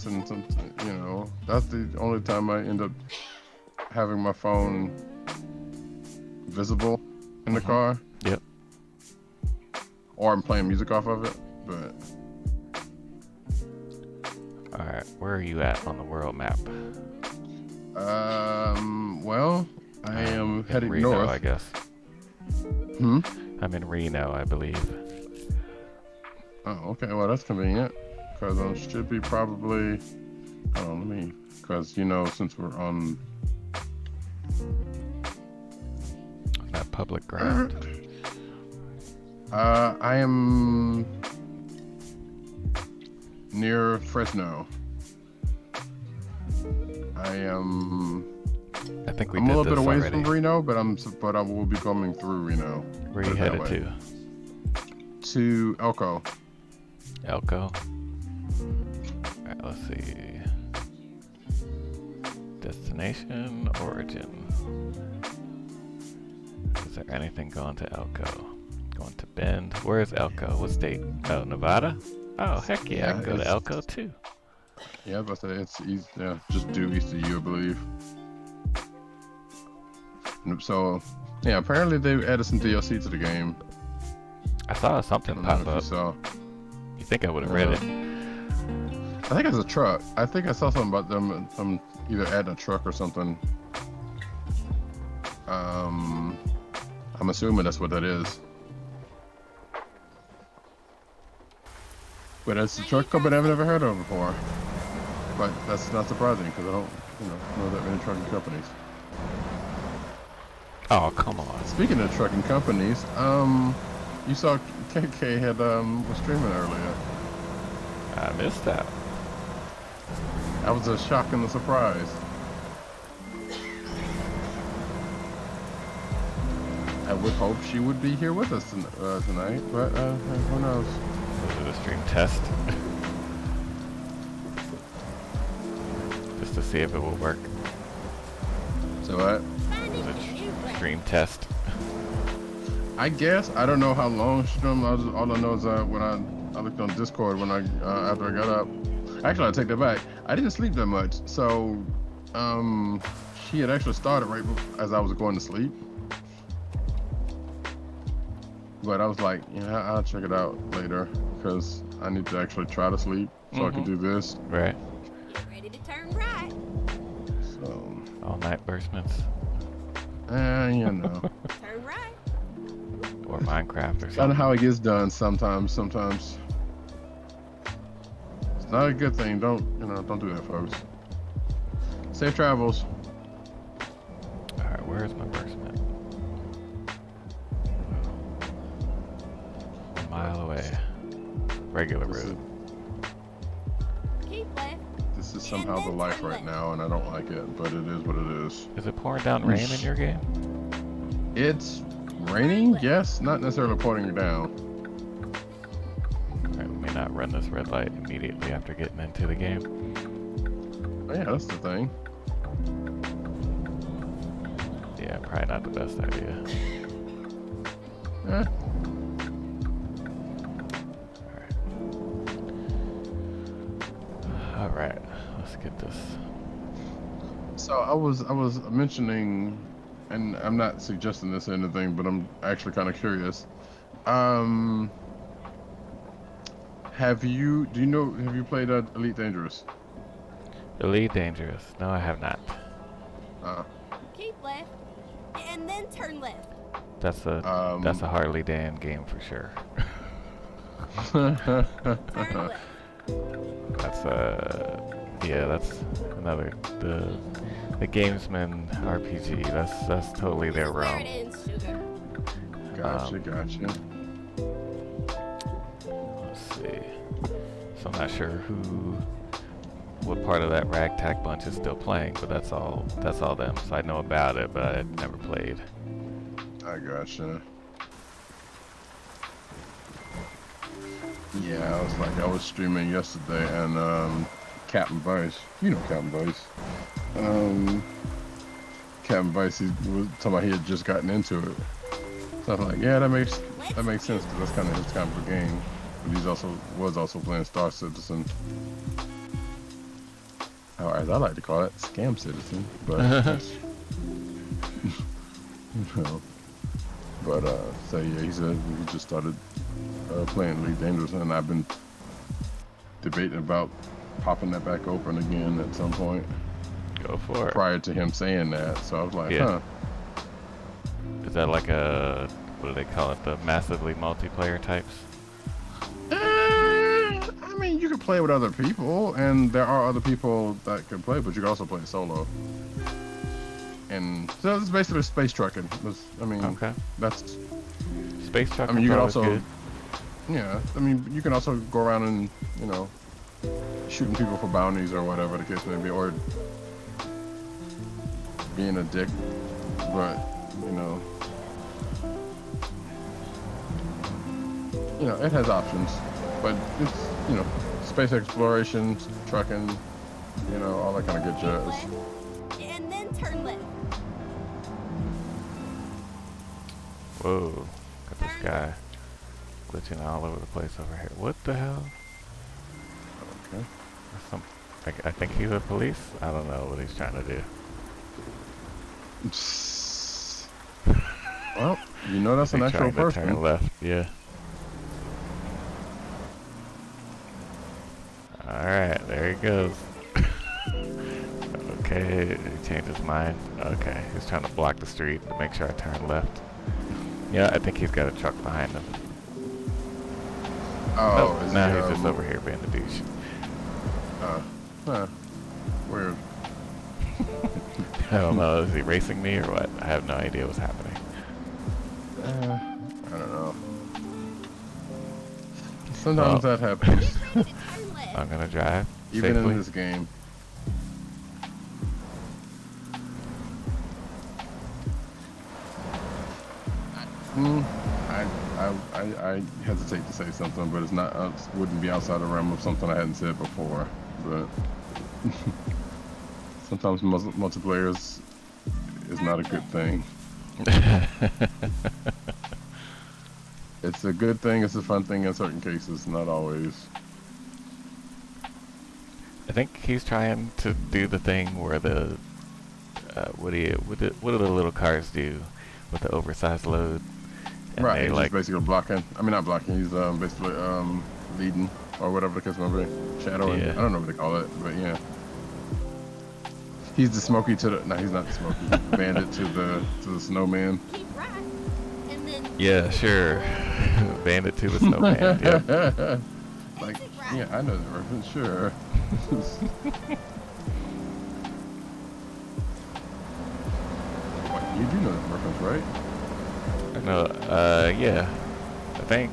and some, you know, that's the only time I end up having my phone visible in the car. Yep. Or I'm playing music off of it, but. All right, where are you at on the world map? Well, I am heading Reno, north. I guess. I'm in Reno, I believe. Oh, okay. Well, that's convenient because I should be probably. Hold on, let me. Because you know, since we're on That public ground. I am near Fresno. I think we I'm did a little this bit away already. from Reno, but I will be coming through Reno. Where are you headed to? To Elko. Elko? Alright, let's see. Destination, origin. Is there anything going to Elko? Going to Bend? Where is Elko? What state? Oh, Nevada? Oh, heck yeah, I can go to Elko too. Yeah, but it's east, yeah, just due east of you, I believe. So, yeah, apparently they added some DLC to the game. I saw something pop up. You think I would have read it? I think it's a truck. I think I saw something about them either adding a truck or something. I'm assuming that's what that is. But it's a truck company I've never heard of before. But that's not surprising because I don't, know that many trucking companies. Oh, come on. Speaking of trucking companies, you saw KaeKae had was streaming earlier. I missed that. That was a shock and a surprise. I would hope she would be here with us tonight, but who knows? Was it a stream test? Just to see if it will work. So what? Was it stream test? I guess. I don't know how long she streamed. All I know is when I looked on Discord after I got up. Actually, I take that back. I didn't sleep that much, so she had actually started right as I was going to sleep. But I was like, I'll check it out later because I need to actually try to sleep so I can do this. Right. Get ready to turn right. So. All night burstments. Turn right. Or Minecraft or something. Kind of how it gets done sometimes. It's not a good thing. Don't do that, folks. Safe travels. All right, where's my burstment? 1 mile away. Regular route. Keep left. This is somehow the life right now, and I don't like it, but it is what it is. Is it pouring down rain in your game? It's raining, yes, not necessarily pouring down. Alright, we may not run this red light immediately after getting into the game. Oh, yeah, that's the thing. Yeah, probably not the best idea. Alright, let's get this. So I was mentioning, and I'm not suggesting this or anything, but I'm actually kind of curious. Have you played Elite Dangerous? Elite Dangerous? No, I have not. Keep left, and then turn left. That's a Harley Dan game for sure. Turn left. That's another the Gamesman RPG. That's totally their Where realm. it ends, sugar. Gotcha. Let's see. So I'm not sure what part of that ragtag bunch is still playing, but that's all them. So I know about it, but I never played. I gotcha. Yeah, I was streaming yesterday, and Captain Vice, Captain Vice. Captain Vice, he was talking about he had just gotten into it. So I'm like, yeah, that makes sense because that's kind of his kind of a game. But was also playing Star Citizen. or as I like to call it, scam citizen. But that's, you know. But so yeah, he said we just started playing Elite Dangerous, and I've been debating about popping that back open again at some point. Go for it. Prior to him saying that, so I was like, Yeah. huh. Is that like a, what do they call it, the massively multiplayer types? I mean, you can play with other people, and there are other people that can play, but you can also play solo. And so it's basically space trucking. I mean, Okay. that's. Space trucking. I mean, you can always also. good. Yeah, I mean, you can also go around and, you know, shooting people for bounties or whatever the case may be, or being a dick, but you know, it has options, but it's, you know, space exploration, trucking, you know, all that kind of good jazz. Left, and then turn left. Whoa. Got this guy glitching all over the place over here. What the hell? Okay. I think he's a police. I don't know what he's trying to do. Well, you know that's an He's actual trying to turn person. left. Yeah. Alright, there he goes. Okay, he changed his mind. Okay, he's trying to block the street to make sure I turn left. Yeah, I think he's got a truck behind him. Oh, Nope, is now he, he's just over here being a douche. Huh. Weird. I don't know, is he racing me or what? I have no idea what's happening. I don't know. Sometimes that happens, Get ready to turn left. I'm gonna drive even safely. in this game. I hesitate to say something, but it's not. Wouldn't be outside the realm of something I hadn't said before. But sometimes multiplayer is not a good thing. It's a good thing. It's a fun thing in certain cases, not always. I think he's trying to do the thing where the what do the little cars do with the oversized load? And Right, they he's like basically blocking. I mean, not blocking. He's basically leading or whatever the case may be. Shadowing. Yeah. I don't know what they call it, but yeah. He's the Smokey to the. No, he's not the Smokey. He's the Bandit to the Snowman. Keep right, and then yeah, sure. Bandit to the snowman. Yep. Like, yeah, I know the reference. Sure. What, you do know the reference, right? No, yeah, I think.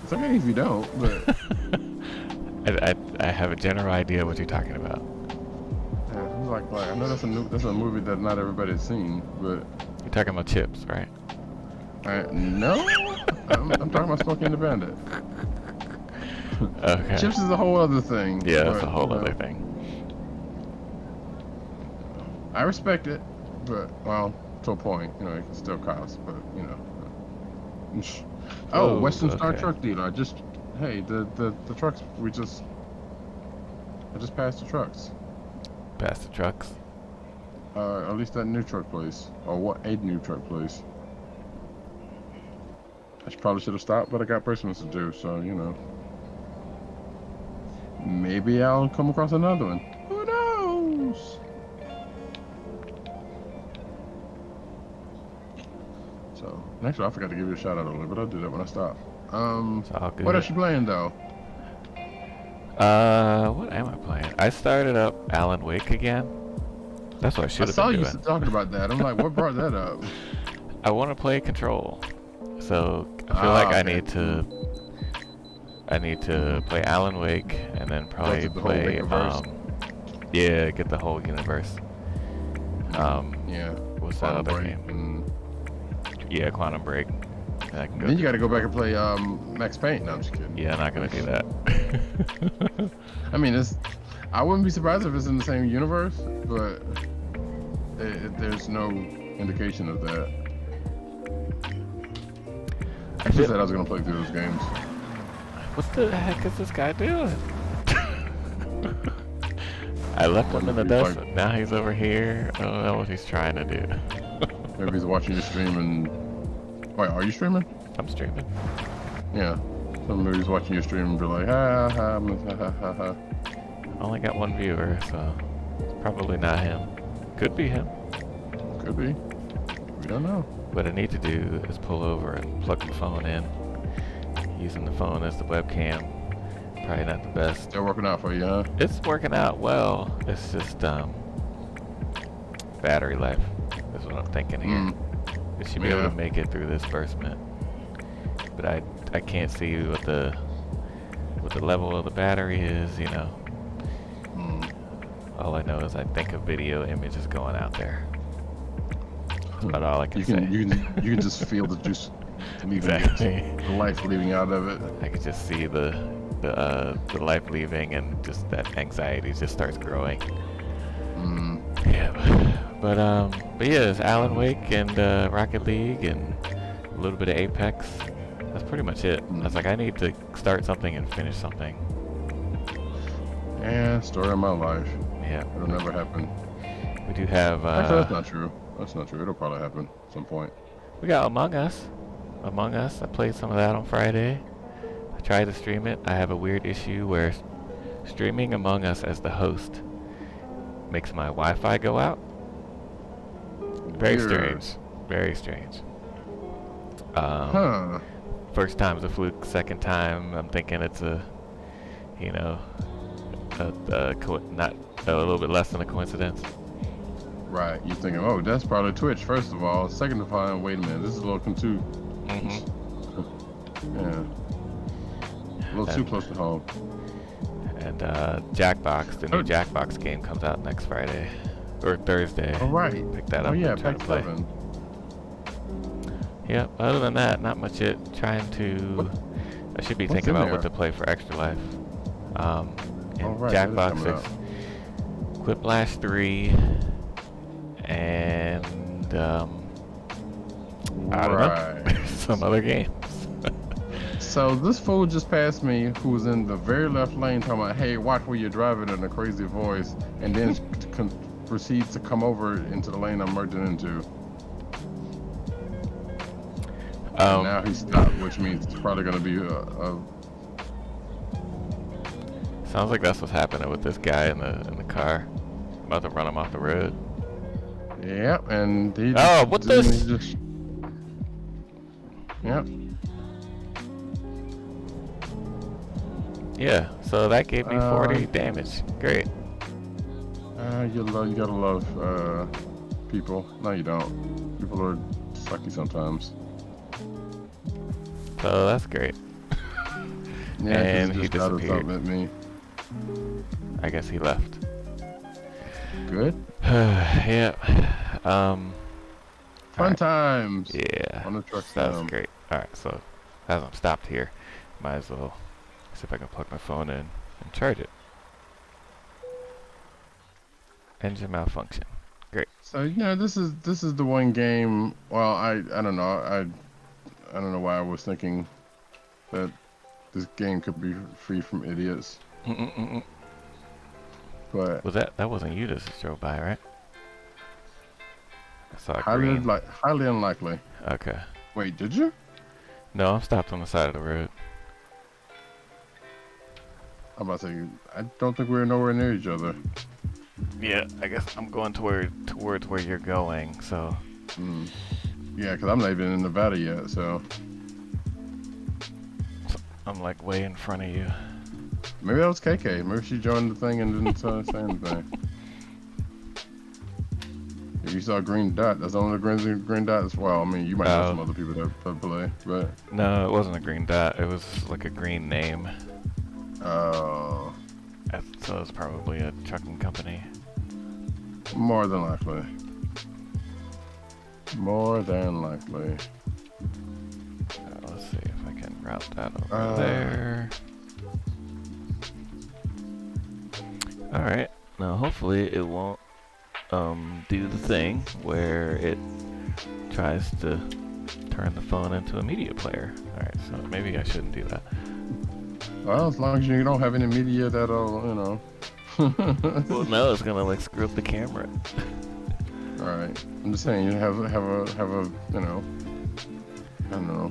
It's okay if you don't, but I have a general idea what you're talking about. yeah, it's like I know that's a movie that not everybody's seen, but You're talking about Chips, right? no, I'm talking about Smokey and the Bandit. Okay. Chips is a whole other thing. Yeah, that's but, a whole you know, other thing. I respect it, but well, to a point, you know, it can still cost, but you know. Oh, Oh, Western Star okay. truck dealer. Hey, the trucks. I just passed the trucks. Past the trucks. At least that new truck place, or what a new truck place. I probably should have stopped, but I got Christmas to do, so you know. Maybe I'll come across another one. Who knows? So, actually, I forgot to give you a shout out earlier, but I'll do that when I stop. It's all good. What else you playing though? What am I playing? I started up Alan Wake again. That's what I should I have saw been you doing. talking about that. I'm like, what brought that up? I want to play Control, so I feel like I okay. need to play Alan Wake and then probably through the whole play Wakeverse? yeah, get the whole universe. Yeah. What's that Quantum other Break game? and- Yeah, Quantum Break. And I can go Then you through got to go the back and play Max Payne. No, I'm just kidding. Yeah, I'm not gonna do that. I mean, I wouldn't be surprised if it's in the same universe, but there's no indication of that. I just said I was gonna play through those games. What the heck is this guy doing? I left him in the He's dust. like, Now he's over here. I don't know what he's trying to do. maybe he's watching your stream and... Wait, are you streaming? I'm streaming. Yeah. So maybe he's watching your stream and be like, ha ha ha ha ha ha. I only got one viewer, so it's probably not him. Could be him. Could be. We don't know. What I need to do is pull over and plug the phone in. Using the phone as the webcam. Probably not the best. Still working out for you, huh? It's working out well. It's just battery life. That's what I'm thinking here. It should be able to make it through this bursement. But I can't see what the level of the battery is, you know. All I know is I think a video image is going out there. That's about all I can say. You can just feel the juice leaving, Exactly. the life leaving out of it. I can just see the life leaving, and just that anxiety just starts growing. Yeah, but yeah, it's Alan Wake and Rocket League and a little bit of Apex. That's pretty much it. I was like, I need to start something and finish something. Yeah, story of my life. Yeah, It'll never happen. we do have. Actually, that's not true. That's not true. It'll probably happen at some point. We got Among Us. Among Us. I played some of that on Friday. I tried to stream it. I have a weird issue where streaming Among Us as the host makes my Wi-Fi go out. Very Weird. strange. Very strange. Huh. First time's a fluke. Second time, I'm thinking it's a, you know, not a little bit less than a coincidence. Right. You're thinking, oh, that's probably Twitch, first of all. Second of all, wait a minute. This is a little too... Yeah. A little too close to home. And Jackbox, the new Jackbox game comes out next Friday. Or Thursday. All right. Pick that up Oh, yeah, and try to Pack play. 7. Yeah, other than that, not much it. Trying to... I should be What's thinking in about what there? to play for Extra Life. And All right, that is Jackbox coming is Quiplash 3 and I don't know, Right. some other games. So this fool just passed me who was in the very left lane talking about, hey, watch where you're driving in a crazy voice, and then proceeds to come over into the lane I'm merging into. And now he stopped, which means it's probably going to be a Sounds like that's what's happening with this guy in the car. I'm about to run him off the road. yeah, and he Oh, what didn't- this? he just, yep. Yeah, so that gave me 40 damage. Great. You gotta love people. No, you don't. People are sucky sometimes. So that's great. Yeah, 'cause And he just shouted disappeared. something at me. I guess he left. Good. Yeah. Fun Alright. times. Yeah. On the truck That's stem. great. Alright, so as I'm stopped here, might as well see if I can plug my phone in and charge it. Engine malfunction. Great. So this is the one game. Well, I don't know. I don't know why I was thinking that this game could be free from idiots. But Was that wasn't you that just drove by, right? I saw a highly green. highly unlikely. Okay. Wait, did you? No, I'm stopped on the side of the road. I'm about to say, I don't think we're nowhere near each other. Yeah, I guess I'm going towards where you're going, so. Yeah, because I'm not even in Nevada yet, so I'm like way in front of you. maybe that was KaeKae. Maybe she joined the thing and didn't say anything. If you saw a green dot, that's the only green dot as well. I mean, you might know some other people that play, but No, it wasn't a green dot. It was like a green name. So it's probably a trucking company. More than likely. More than likely. Let's see if I can route that over there. Alright, now hopefully it won't do the thing where it tries to turn the phone into a media player. Alright, so maybe I shouldn't do that. Well, as long as you don't have any media that'll, Well, no, it's gonna like screw up the camera. All right. I'm just saying, you have a, you know, I don't know,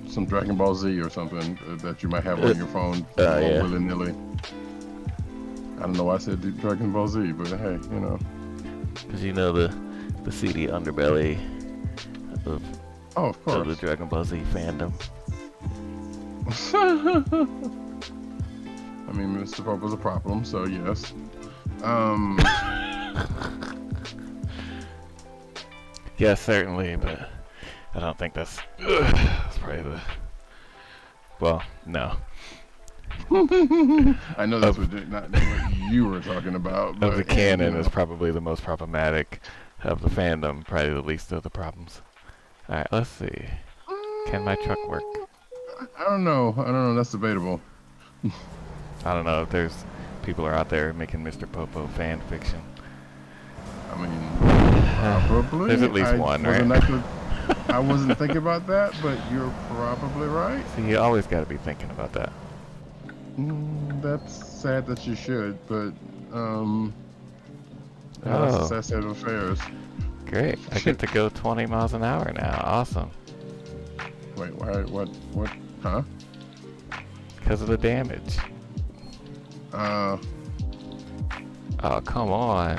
some Dragon Ball Z or something that you might have on your phone Yeah. willy-nilly. I don't know why I said Dragon Ball Z, but hey, you know. Because you know the seedy underbelly of Of course. the Dragon Ball Z fandom. I mean, Mr. Pope was a problem, so yes. Yeah, certainly, but I don't think that's probably the. Well, no. I know that's not what you were talking about. But, Of the canon you is know. probably the most problematic. Of the fandom, probably the least of the problems. All right, let's see. Can my truck work? I don't know. That's debatable. I don't know if there's people are out there making Mr. Popo fan fiction. I mean, probably. There's at least one, right? I wasn't thinking about that, but you're probably right. See, you always got to be thinking about that. That's sad that you should, but that's a sad state of affairs. Great. I get to go 20 miles an hour now. Awesome. Wait, why? What? Huh? Because of the damage. Oh, come on.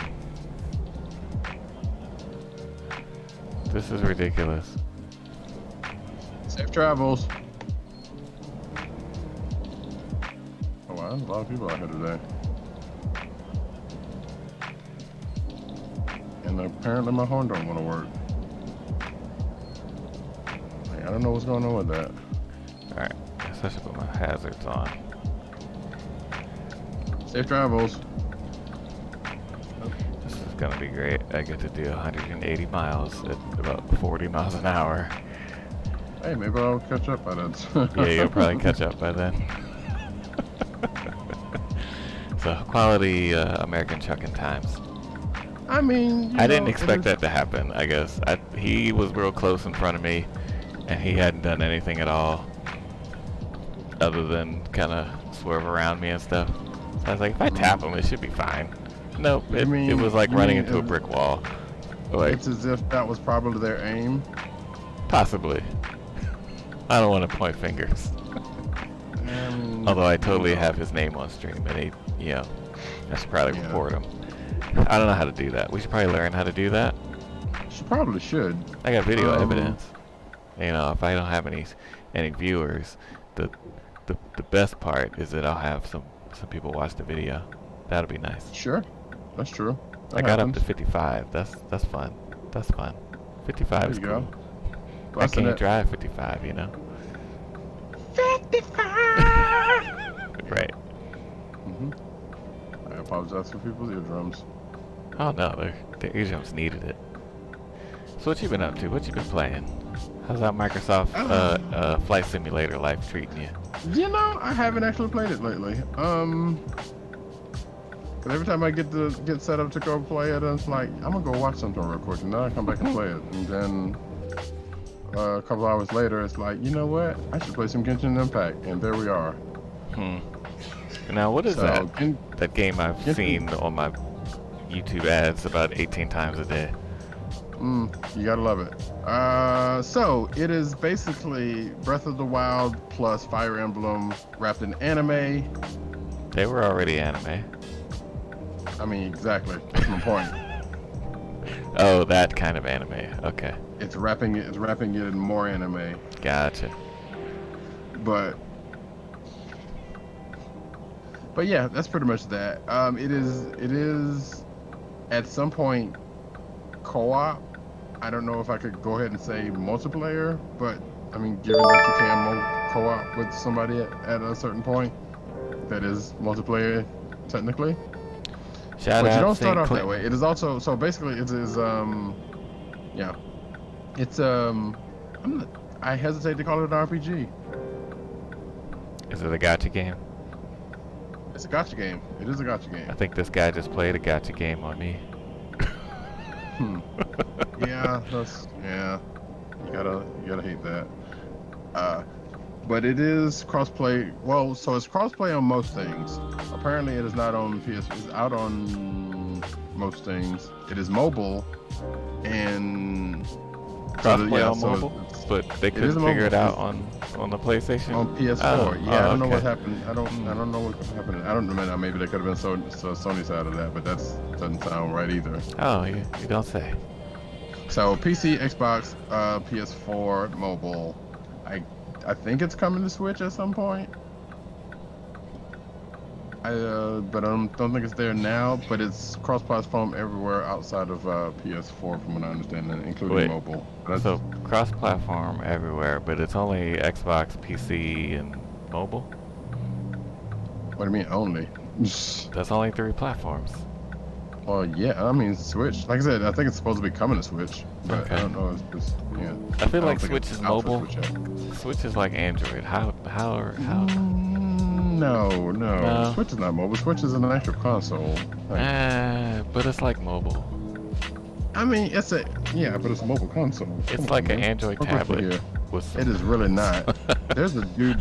This is ridiculous. Safe travels. Oh wow, there's a lot of people out here today. And apparently my horn don't want to work. Like, I don't know what's going on with that. Alright, I guess I should put my hazards on. Safe travels. This is gonna be great. I get to do 180 miles at about 40 miles an hour. Hey, maybe I'll catch up by then. Yeah, you'll probably catch up by then. So, quality American trucking times. I mean, I didn't expect that to happen, I guess. He was real close in front of me, and he hadn't done anything at all other than kind of swerve around me and stuff. So I was like, if I tap him, it should be fine. Nope, it was like running into a brick wall. Like, it's as if that was probably their aim. possibly. I don't want to point fingers. Although I totally have his name on stream, and I should probably report him. I don't know how to do that. We should probably learn how to do that. She probably should. I got video evidence. If I don't have any viewers, the best part is that I'll have some people watch the video. That'll be nice. Sure, that's true. I got up to 55. That's fun. That's fun. 55 is cool. I can't drive 55, 55. Right. I apologize for people's eardrums. Oh no, their eardrums needed it. So what you been up to? What you been playing? How's that Microsoft Flight Simulator life treating you? I haven't actually played it lately. But every time I get set up to go play it, it's like I'm gonna go watch something real quick, and then I come back and play it, and then a couple hours later, it's like, you know what? I should play some Genshin Impact, and there we are. Now what is that? That game I've Genshin. seen on my YouTube ads about 18 times a day. You gotta love it. So it is basically Breath of the Wild plus Fire Emblem wrapped in anime. They were already anime. I mean, exactly. That's my point. Oh, that kind of anime. Okay. It's wrapping it in more anime. Gotcha. But yeah, that's pretty much that. It is at some point co-op. I don't know if I could go ahead and say multiplayer, but I mean, given that you can co-op with somebody at a certain point, that is multiplayer technically. Shout But out you don't start St. off Clinton. that way. It is also, so basically it is it's I hesitate to call it an RPG. Is it a gacha game? It's a gacha game. It is a gacha game. I think this guy just played a gacha game on me. Yeah, you gotta hate that. but it is crossplay. Well, so it's crossplay on most things. Apparently, it is not on PS. It's out on most things. It is mobile, and Crossplay on so mobile, but they it is couldn't figure it mobile. out on the PlayStation. On PS4. Oh, Yeah, I don't know what okay. happened. I don't know what happened. I don't know. Maybe they could have been Sony side of that, but that doesn't sound right either. Oh, you don't say. So PC, Xbox, PS4, mobile. I think it's coming to Switch at some point. But I don't think it's there now. But it's cross-platform everywhere outside of PS4, from what I understand, including Wait, mobile. So cross-platform everywhere, but it's only Xbox, PC, and mobile? What do you mean only? That's only 3 platforms. Well, yeah, I mean Switch. Like I said, I think it's supposed to be coming to Switch, but Okay. I don't know. It's just, yeah. I feel don't like think Switch it's is out for mobile. Switch yet. Switch is like Android. How? No. Switch is not mobile. Switch is an actual console. But it's like mobile. I mean, but it's a mobile console. It's Come like on, an man. Android Don't go for tablet. here. With some... It is really not. There's a dude.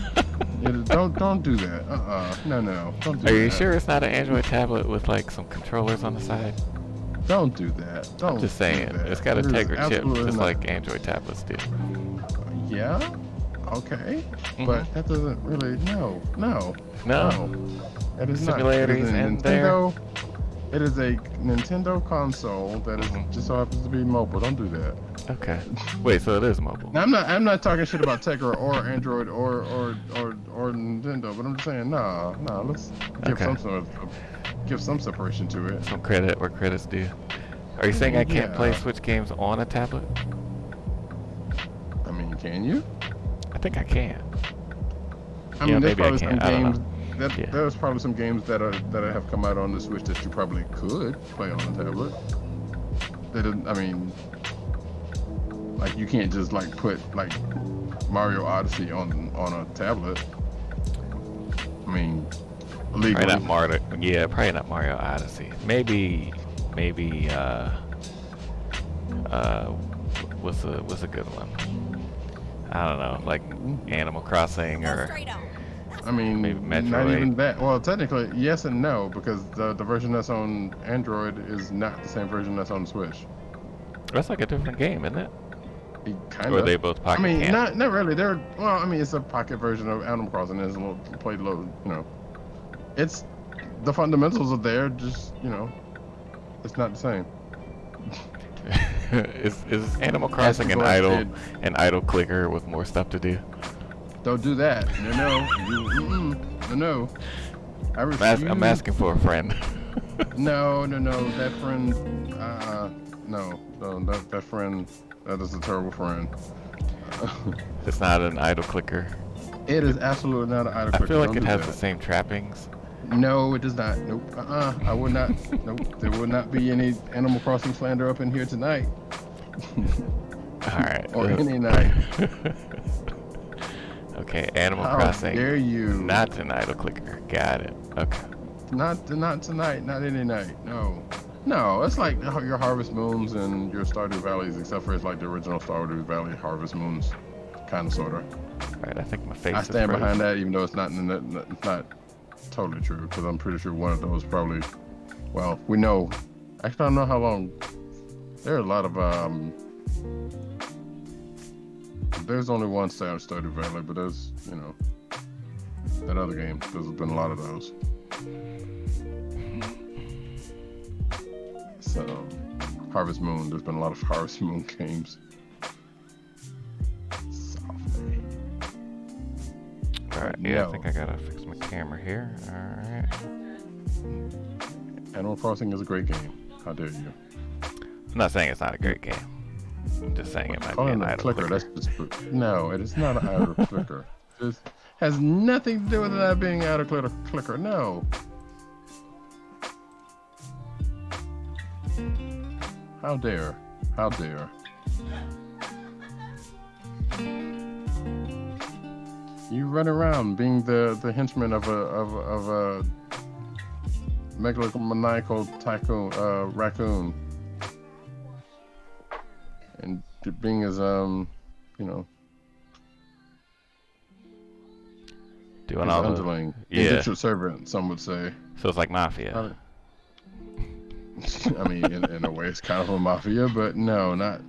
Don't do that. No. Don't do that. Are you sure it's not an Android tablet with like some controllers on the side? Don't do that. Don't. I'm just saying. do that. It's got a It is Tegra chip, absolutely just not. like Android tablets do. Yeah. Okay. Mhm. But that doesn't really. No. No. It is not. Simulators It is a in there. Nintendo. It is a Nintendo console that is just so happens to be mobile. Don't do that. Okay. Wait, so it is mobile. Now, I'm not talking shit about Tegra or Android or Nintendo, but I'm just saying, nah. Let's give Okay. give some separation to it. Some credit where credit's due. Are you saying I can't play Yeah. Switch games on a tablet? I mean, can you? I think I can. I Yeah, mean, there's maybe I probably some can. I don't games know. that Yeah. there's probably some games that have come out on the Switch that you probably could play on a tablet. I mean, like you can't just like put like Mario Odyssey on a tablet. I mean, legally. Probably not Mario. Yeah, probably not Mario Odyssey. Maybe. What's a good one? I don't know, like Animal Crossing Go or straight on. I mean, maybe not Metroid. even that. Well, technically, yes and no, because the version that's on Android is not the same version that's on Switch. That's like a different game, isn't it? Kind Or are of. they both pocket I mean, camp? not really. I mean, it's a pocket version of Animal Crossing. It's played a little, It's the fundamentals are there. Just it's not the same. Is Animal Crossing an idle clicker with more stuff to do? Don't do that. No. I refuse. I'm asking for a friend. No. That friend. No. That friend. That is a terrible friend. It's not an idle clicker. It is absolutely not an idle I clicker. feel like Don't it do has that. the same trappings. No, it does not. Nope. I would not. Nope. There will not be any Animal Crossing slander up in here tonight. All right. Or any night. Okay, Animal How Crossing. dare you? Not an idle clicker. Got it. Okay. Not tonight. Not any night. No. It's like your Harvest Moons and your Stardew Valleys, except for it's like the original Stardew Valley Harvest Moons, kind of sorta. All right. I think my face. I is stand behind frozen. that, even though it's not totally true, because I'm pretty sure one of those probably. Well, we know. Actually, I don't know how long. There are a lot of There's only one Stardew Valley, but there's that other game. There's been a lot of those. So, Harvest Moon. There's been a lot of Harvest Moon games. Softly. All right. Yeah, No. I think I gotta fix my camera here. All right. Animal Crossing is a great game. How dare you? I'm not saying it's not a great game. I'm just saying it might be Calling an it a idle clicker. clicker. That's just no. It is not an idle clicker. It has nothing to do with that being idle clicker. No. How dare? How dare? You run around being the henchman of a megalomaniacal tycoon raccoon, and being as Doing His all the underling. yeah. Indentured servant, some would say. So it's like mafia. I mean, in a way, it's kind of a mafia, but no, not.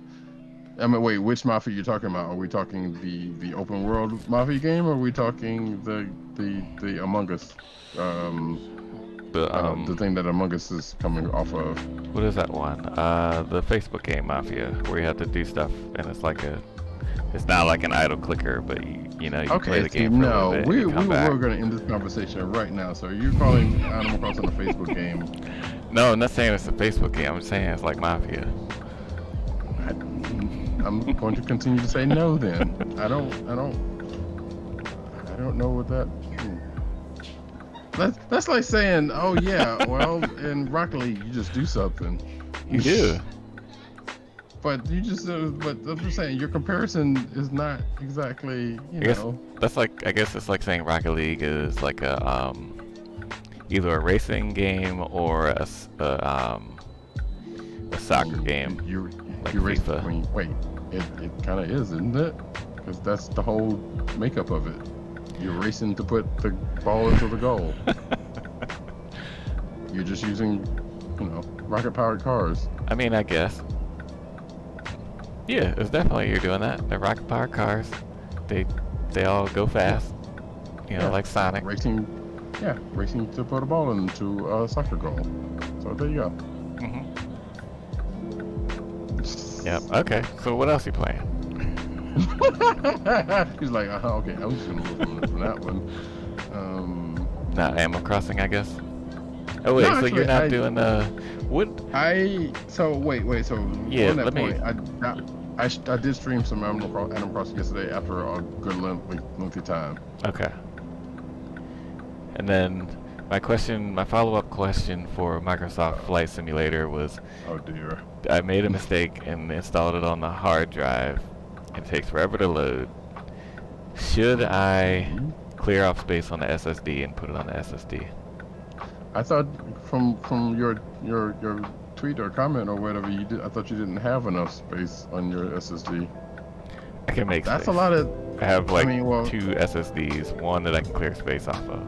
I mean, wait, which mafia are you talking about? Are we talking the open world mafia game, or are we talking the Among Us, the thing that Among Us is coming off of? What is that one? The Facebook game Mafia, where you have to do stuff, and it's like it's not like an idle clicker, but you know, you play the game for a little bit. We were going to end this conversation right now. So you're calling Animal Crossing a Facebook game? No, I'm not saying it's a Facebook game. I'm saying it's like Mafia. I'm going to continue to say no. Then I don't know what that. That's like saying, oh yeah, well in Rocket League you just do something. You do. But you just, but I'm just saying your comparison is not exactly, you know. That's like, I guess it's like saying Rocket League is like a either a racing game or a soccer game. You're FIFA. I mean, wait, it kind of is, isn't it? Because that's the whole makeup of it. You're racing to put the ball into the goal. You're just using, you know, rocket-powered cars. I mean, I guess. Yeah, it's definitely you're doing that. They're rocket-powered cars. They all go fast. You know, like Sonic. Racing to put a ball into a soccer goal. So there you go. Yep. Okay. So what else you playing? He's like, okay, I'm just gonna move from that one. Not Animal Crossing, I guess. Oh wait, No, so actually, you're not doing what? So wait. So yeah, on that let point, me. I did stream some Animal Crossing yesterday after a good lengthy time. Okay. And then my follow-up question for Microsoft Flight Simulator was, oh dear, I made a mistake and installed it on the hard drive. It takes forever to load. Should I clear off space on the SSD and put it on the SSD? I thought from your tweet or comment or whatever you did, I thought you didn't have enough space on your SSD. I can make That's space. a lot of. I have like I mean, well, 2 SSDs, one that I can clear space off of.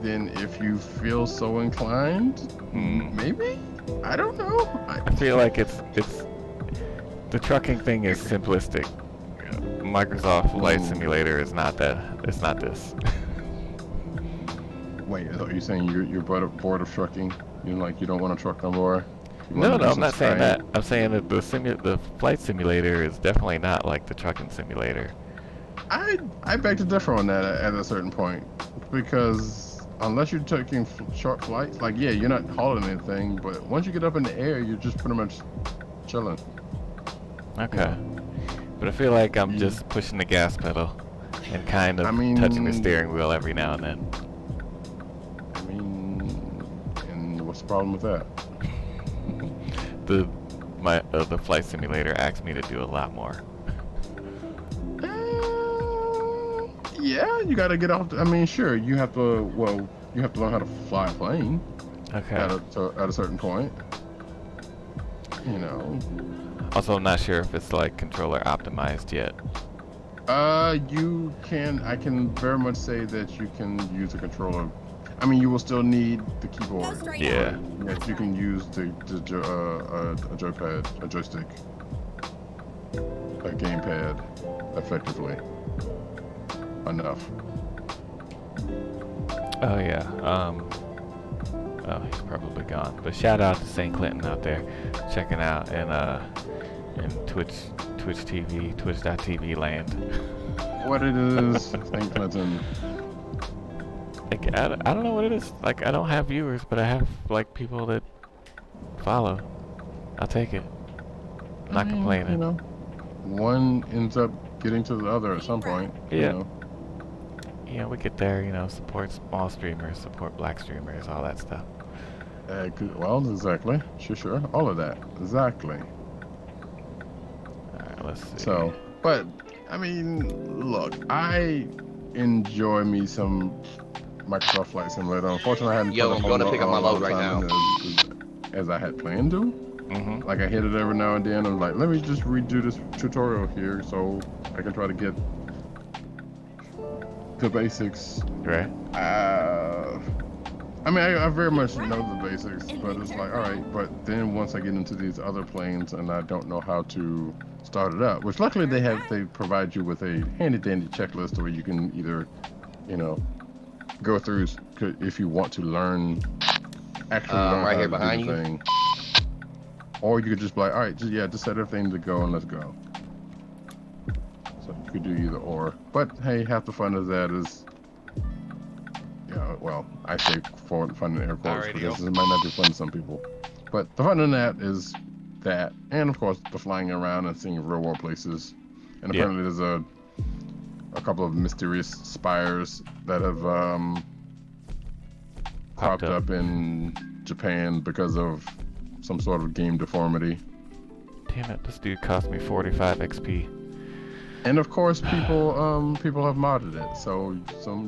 Then if you feel so inclined, maybe? I don't know. I feel like it's the trucking thing is simplistic. Microsoft Flight Simulator is not that. It's not this. Wait, are you saying you're bored of trucking? You don't want to truck no more? No, I'm not saying that. I'm saying that the flight simulator is definitely not like the trucking simulator. I beg to differ on that at a certain point, because unless you're taking short flights, like you're not hauling anything, but once you get up in the air, you're just pretty much chilling. Okay, but I feel like I'm just pushing the gas pedal and kind of touching the steering wheel every now and then. I mean, and what's the problem with that? The flight simulator asks me to do a lot more. Yeah, you gotta get off. I mean, sure, you have to. Well, you have to learn how to fly a plane. Okay. At a certain point. You know. Also, I'm not sure if it's like controller optimized yet. You can. I can very much say that you can use a controller. I mean, you will still need the keyboard. Yeah. Yes, you can use a joypad, a joystick, a gamepad, effectively. Enough. Oh yeah. Oh, he's probably gone. But shout out to St. Clinton out there, checking out in Twitch TV, Twitch.tv land. What it is, St. Clinton. Like, I don't know what it is. Like, I don't have viewers, but I have like people that follow. I'll take it. I'm not complaining. You know, one ends up getting to the other at some point. Yeah. You know. Yeah, we get there, support small streamers, support black streamers, all that stuff. Well, exactly. Sure. All of that. Exactly. Alright, let's see. So, but, I mean, look, I enjoy me some Microsoft Flight Simulator. Unfortunately, I hadn't I'm going to pick up my load right now. As I had planned to. Like, I hit it every now and then. I'm like, let me just redo this tutorial here so I can try to get the basics. Right. I mean, I very much know the basics, but it's like, all right. But then once I get into these other planes and I don't know how to start it up, which luckily they provide you with a handy dandy checklist where you can either, go through if you want to actually learn right how here to behind do the thing. Or you could just be like, all right, just set everything to go and let's go. So you could do either or. But hey, half the fun of that is, well, I say fun in air quotes because it might not be fun to some people. But the fun in that is that, and of course the flying around and seeing real world places. And apparently there's a couple of mysterious spires that have popped up in Japan because of some sort of game deformity. Damn it! This dude cost me 45 XP. And of course, people have modded it, so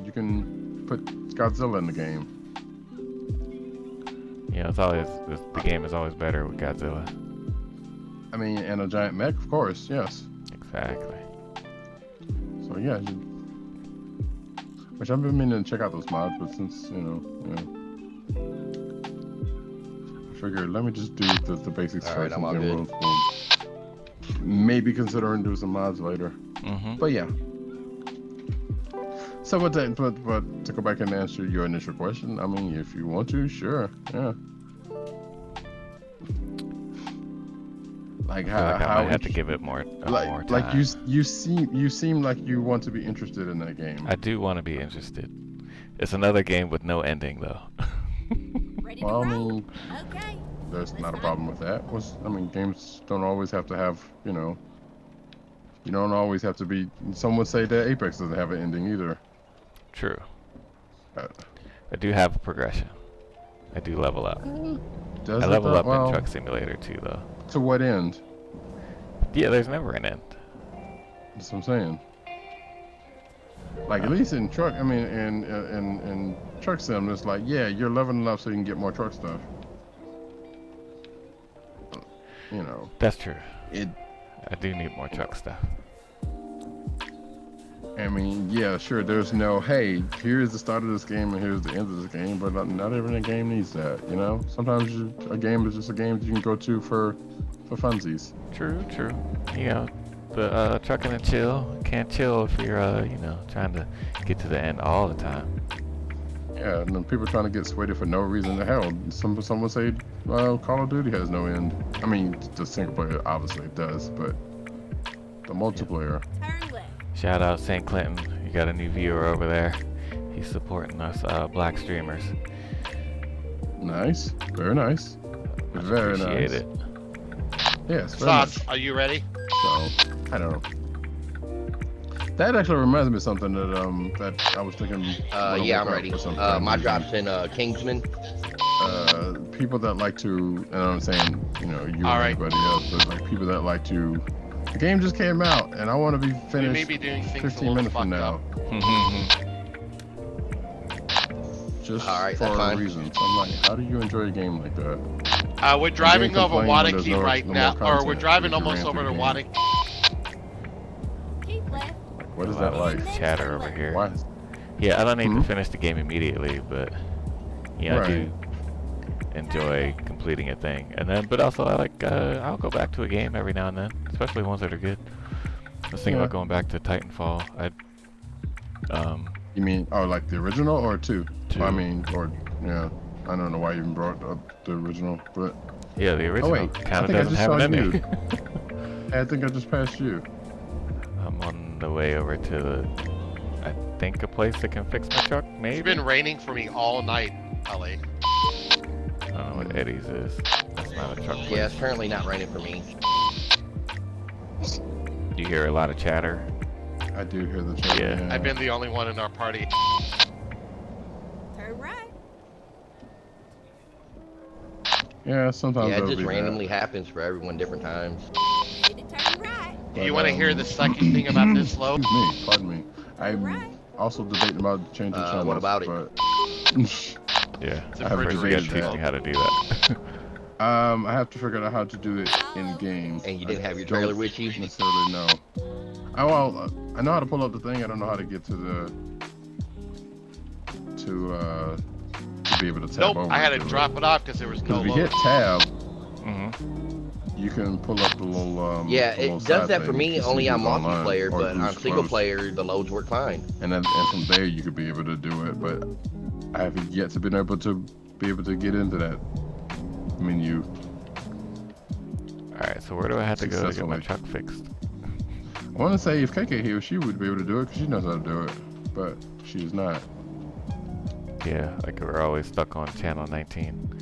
you can put Godzilla in the game. It's always the game is always better with Godzilla. I mean, and a giant mech, of course, yes. Exactly. So yeah, which I've been meaning to check out those mods, but since I figured let me just do the basics first, I'm all and then good. we'll maybe consider and do some mods later. But yeah. So but to go back and answer your initial question, I mean, if you want to, sure, yeah. Like how I might have to give it more more time. Like you seem like you want to be interested in that game. I do want to be interested. It's another game with no ending though. Ready to Well, I roll? mean, Okay. there's not a problem with that. I mean, games don't always have to have, you don't always have to be. Some would say that Apex doesn't have an ending either. True. I do have a progression. I do level up. Does I it level though? up Well, in Truck Simulator too, though. to what end? Yeah, there's never an end. That's what I'm saying. Like at least in truck, I mean, in truck sim, it's like, yeah, you're leveling up so you can get more truck stuff. That's true. It. I do need more truck stuff. I mean, yeah, sure. There's no, hey, here's the start of this game and here's the end of this game, but not every game needs that. Sometimes a game is just a game that you can go to for funsies. True. The Truckin Chill can't chill if you're trying to get to the end all the time. Yeah, and then people trying to get sweaty for no reason. Hell, someone say Call of Duty has no end. I mean, the single player obviously it does, but the multiplayer. Turn left. Shout out St. Clinton. You got a new viewer over there. He's supporting us black streamers. Nice, very nice, very Appreciate nice. it. Yes. Sauce, are you ready? So I don't know. That actually reminds me of something that I was thinking. Yeah, I'm ready. My drop's in Kingsman. People that like to, and I'm saying, you and All right. everybody else, but like people that like to. The game just came out, and I want to be We finished may be doing things a 15 little minutes from fucked now. up. Just All right, for that's a fine. reason. So I'm like, how do you enjoy a game like that? We're driving over complain when there's Wadaki no right more now, or content we're driving if you almost ran over through to the game. Wadaki. Keep left. Like, what is A that lot like? of chatter over here. Why? Yeah, I don't need to finish the game immediately, but I Right. do enjoy completing a thing. And then, but also I like I'll go back to a game every now and then, especially ones that are good. I was thinking about going back to Titanfall. You mean, like the original or two? Two. I mean, yeah. I don't know why you even brought up the original, but Yeah, the original wait, kind of I think I doesn't just have saw an ending. you. I think I just passed you. I'm on the way over to I think a place that can fix my truck, maybe? It's been raining for me all night, Ali. I don't know what Eddie's is. That's not a truck place. Yeah, it's currently not raining for me. You hear a lot of chatter. I do hear the chat. Yeah. I've been the only one in our party. Turn right. Yeah, sometimes Yeah, it that'll just be randomly happens for everyone different times. Need to turn right. Do you want to hear the second thing about this slope? Excuse me, pardon me. I'm Right. also debating about changing channels. What about it? But Yeah. It's a I have First you gotta refrigeration teach slope. me how to do that. I have to figure out how to do it in game. And you didn't have your I don't trailer with you? necessarily know. I know how to pull up the thing. I don't know how to get to to be able to tab Nope, over. I had to do drop it off because there was no Because if you load. hit tab, Mm-hmm. you can pull up the little. Yeah, the little it does side that for thing me to see only on who's online multiplayer, or but on who's single close. player, the loads work fine. And from there you could be able to do it, but I haven't yet to been able to get into that menu. All right, so where do I have to go to get my Successfully. truck fixed? I want to say if KaeKae here, she would be able to do it because she knows how to do it, but she's not. Yeah, like we're always stuck on channel 19.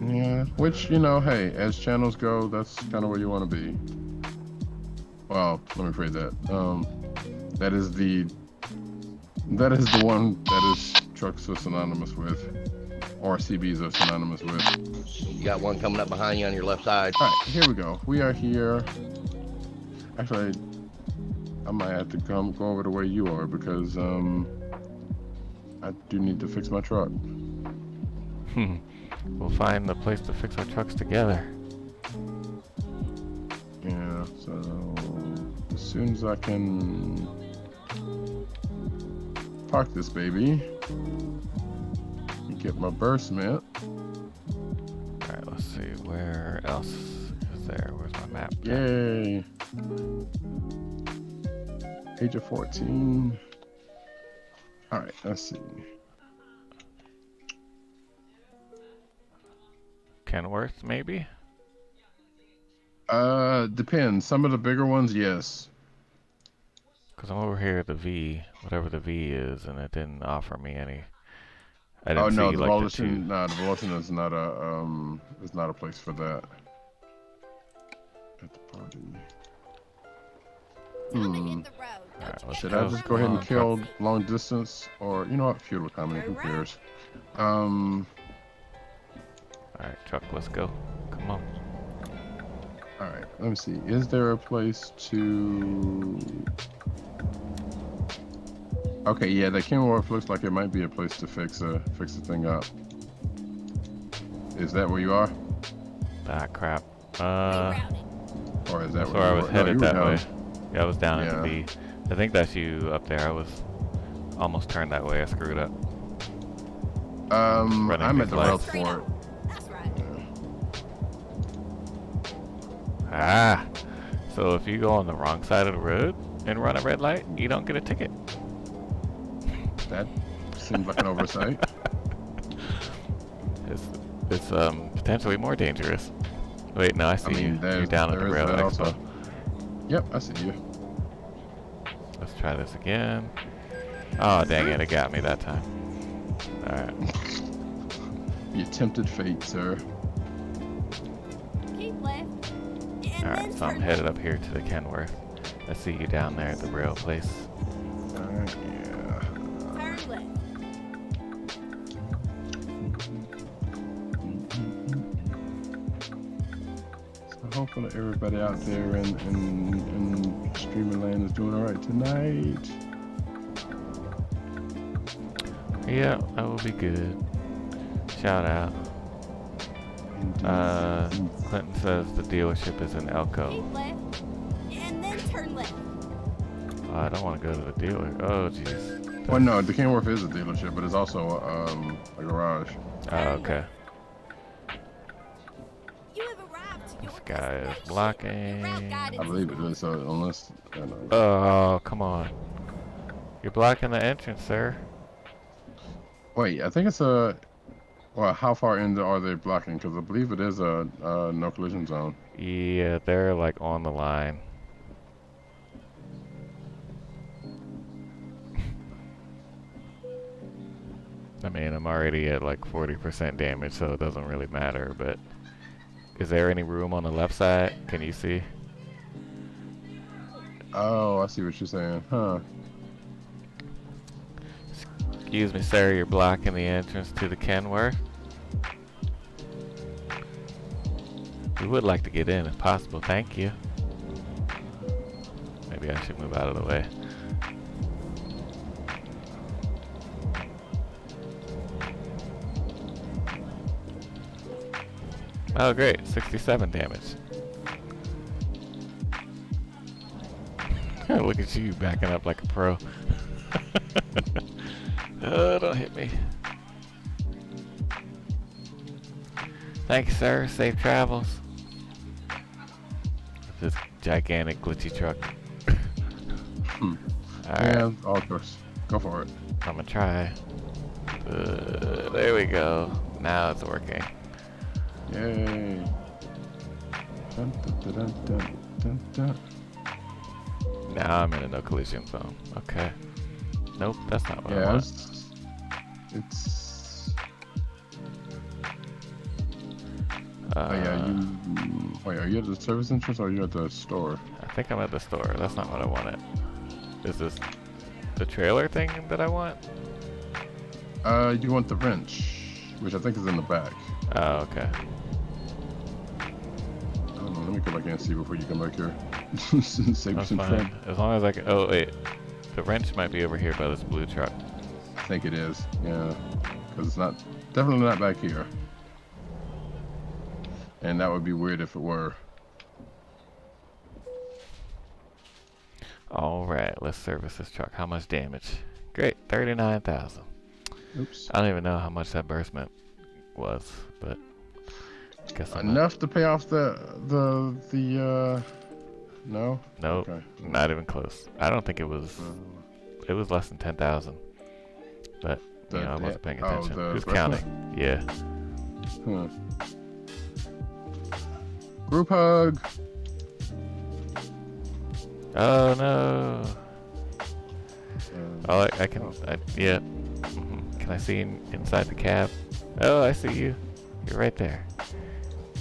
Yeah, which, you know, hey, as channels go, that's kind of where you want to be. Well, let me phrase that. That is the one that is trucks are synonymous with, or CBs are synonymous with. You got one coming up behind you on your left side. All right, here we go. We are here. Actually, I might have to go over the way you are because I do need to fix my truck. We'll find the place to fix our trucks together. Yeah, so as soon as I can park this baby and get my burst mint. Alright, let's see. Where else is there? Where's my map? Yay! Age of 14. Alright, let's see. Kenworth, maybe? Depends. Some of the bigger ones, yes. Because I'm over here at the V, whatever the V is, and it didn't offer me any. I Oh didn't no, see the like the Volition. two. No, the Volition is not a place for that. At the party. Time to hit the road. Don't Alright, you let's get Should I go. just the go ahead and wrong kill exit. long distance, or you know what, fuel economy? Who cares? All Alright, truck, let's go. Come on. right. Let me see. Is there a place to? Okay, yeah, that Kenworth looks like it might be a place to fix the thing up. Is that where you are, Ah, crap. Rerouting. or is that That's where where I you was were? headed you were that down. way. Yeah, I was down at Yeah. the V. I think that's you up there. I was almost turned that way. I screwed up. running I'm these at the lights. route Straight for it. up. That's right. Ah! So if you go on the wrong side of the road and run a red light, you don't get a ticket. That seems like an oversight. It's potentially more dangerous. Wait, no, I see you. You're down at the there is rail that expo. also. Yep, I see you. Let's try this again. Oh, dang it, it got me that time. Alright. You tempted fate, sir. Keep left. And Alright, then so I'm turn headed left. up here to the Kenworth. I see you down there at the rail place. Yeah. Turn left. So hopefully everybody out there in streaming land is doing all right tonight. Yeah, that will be good. Shout out. Clinton says the dealership is in Elko. Keep left. And then turn left. Oh, I don't want to go to the dealer. Oh, jeez. Well, no, the Kenworth is a dealership, but it's also a garage. Oh, okay. You have arrived to your This guy is destination. blocking. Your route guide I is believe it is. So unless, I don't know. Oh, come on. You're blocking the entrance, sir. Wait, I think it's a. Well, how far in are they blocking? Because I believe it is a no collision zone. Yeah, they're like on the line. I mean, I'm already at like 40% damage, so it doesn't really matter, but is there any room on the left side? Can you see? Oh, I see what you're saying. Huh. Excuse me, sir, you're blocking the entrance to the Kenworth. We would like to get in if possible, thank you. Maybe I should move out of the way. Oh great, 67 damage. Look at you backing up like a pro. Don't hit me. Thanks, sir. Safe travels. This gigantic glitchy truck. Alright. Yeah, all yours. Go for it. I'm gonna try. There we go. Now it's working. Yay. Dun, dun, dun, dun, dun, dun. Now I'm in a no collision zone. Okay. Nope, that's not what I Yeah, want. it's. Oh yeah, wait, are you at the service entrance or are you at the store? I think I'm at the store. That's not what I wanted. Is this the trailer thing that I want? You want the wrench, which I think is in the back. Oh, okay. I don't know, let me go back and see before you come back here. Save That's some fine. trip. As long as I can. Oh, wait. The wrench might be over here by this blue truck. I think it is, yeah. Because it's not, definitely not back here. And that would be weird if it were. Alright, let's service this truck. How much damage? Great, 39,000. Oops. I don't even know how much that burstment was, but I guess I'm Enough to pay off the no? Nope, Okay. not even close. I don't think it was. It was less than 10,000. But you know, I wasn't paying attention. Who's counting? Yeah. Huh. Group hug. Oh no. Oh, I can. Yeah. Can I see inside the cab? Oh, I see you. You're right there.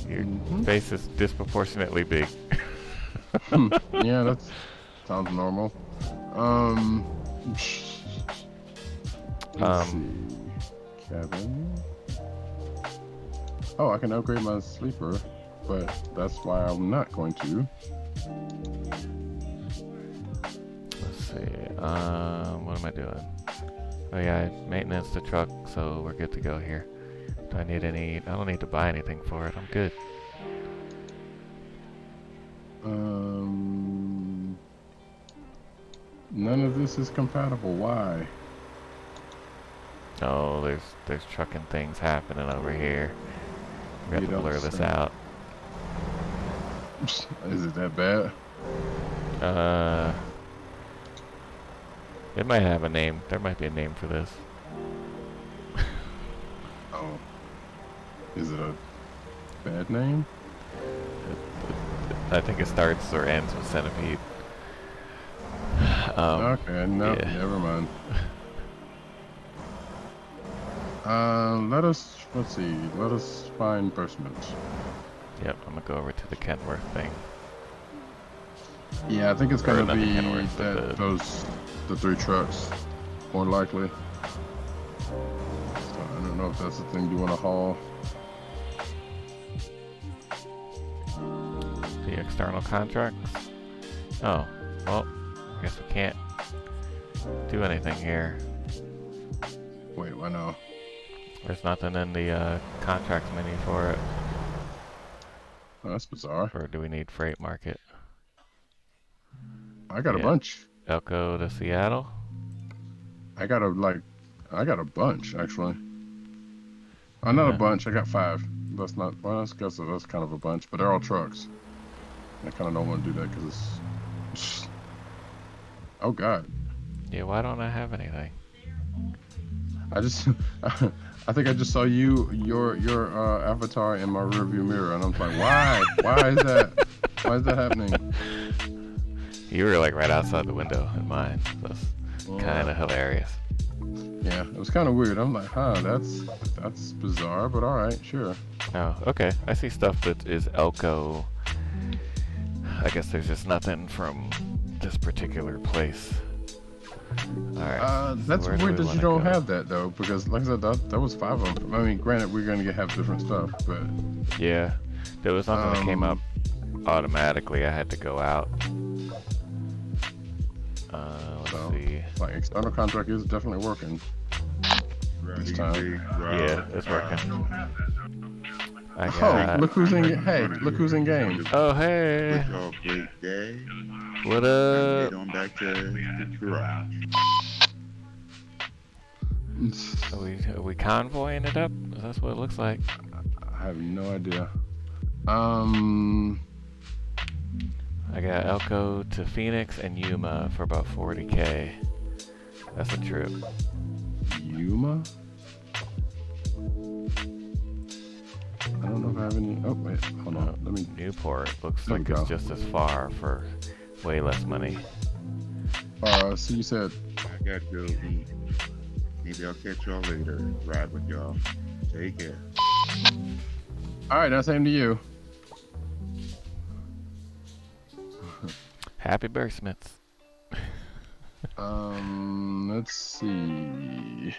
Your face is disproportionately big. Yeah, that sounds normal. Let's see. Cabin. Oh, I can upgrade my sleeper, but that's why I'm not going to. Let's see. What am I doing? Oh yeah, I maintenance the truck, so we're good to go here. Do I need any? I don't need to buy anything for it. I'm good. None of this is compatible. Why? Oh, there's trucking things happening over here. We have You to don't blur this say. out. Is it that bad? It might have a name. There might be a name for this. Oh. Is it a bad name? I think it starts or ends with centipede. Okay, no, yeah. never mind. Let's see, let us find burstments. Yep, I'm gonna go over to the Kenworth thing. Yeah, I think it's Or gonna not the be Kenworth, but the 3 trucks, more likely. So I don't know if that's the thing you want to haul. The external contracts? Oh, well, I guess we can't do anything here. Wait, why no? There's nothing in the contracts menu for it. Oh, that's bizarre. Or do we need freight market? I got a Yeah. bunch. Elko to Seattle? I got a bunch actually. Oh, not a bunch. I got 5. That's not. Well, I guess that's kind of a bunch, but they're all trucks. I kind of don't want to do that because it's. Oh God. Yeah, why don't I have anything? I just. I think I just saw your avatar in my rearview mirror, and I'm like, why? Why is that? Why is that happening? You were like right outside the window in mine. That's kind of hilarious. Yeah, it was kind of weird. I'm like, huh, that's bizarre, but all right, sure. Oh, okay. I see stuff that is Elko. I guess there's just nothing from this particular place. Alright. That's where do weird we that you wanna don't go? have that though, because like I said, that was 5 of them. I mean, granted, we're gonna have different stuff, but Yeah. There was nothing that came up automatically. I had to go out. Let's so see. like external contract is definitely working this time. Yeah, it's working. I Oh, got... look who's in. Hey, look who's in game. Oh, hey. Y'all great day. What up? Head on back to the truck. Are we convoying it up? That's what it looks like. I have no idea. I got Elko to Phoenix and Yuma for about 40K. That's a trip. Yuma? I don't know if I have any. Oh, wait. Hold on. Let me. Newport looks There like we it's go. just as far for way less money. So you said. I gotta go eat. Maybe I'll catch y'all later. Ride with y'all. Take care. All right, now same to you. Happy Bursements. Let's see.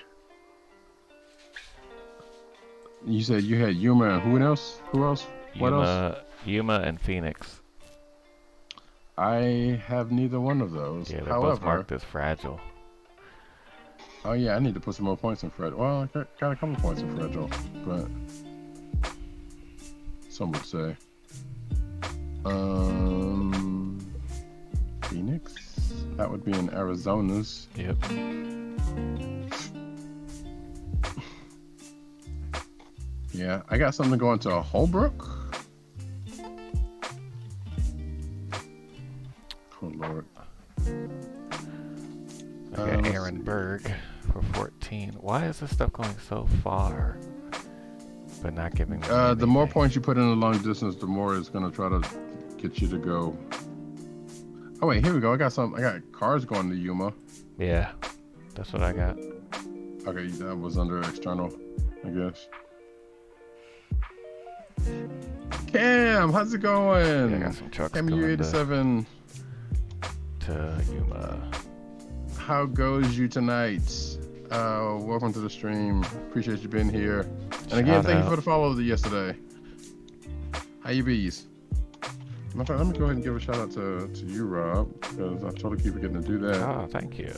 You said you had Yuma and who else? Who else? What else? Yuma and Phoenix. I have neither one of those. Yeah, they're However, both marked as fragile. oh yeah, I need to put some more points in Fragile. Well, I got a couple points in Fragile, but some would say. Phoenix? That would be in Arizona's. Yep. Yeah, I got something going to Holbrook. Oh Lord. I got Aaron Berg for 14. Why is this stuff going so far, but not giving me The more anything? points you put in the long distance, the more it's gonna try to get you to go. Oh wait, here we go. I got cars going to Yuma. Yeah, that's what I got. Okay, that was under external, I guess. Cam, how's it going? Yeah, I got some trucks Cam, going U87. to Yuma. How goes you tonight? Welcome to the stream. Appreciate you being here. And again, Shout thank you out. for the follow yesterday. How you bees? Let me go ahead and give a shout out to you, Rob, because I totally keep forgetting to do that. Oh, thank you.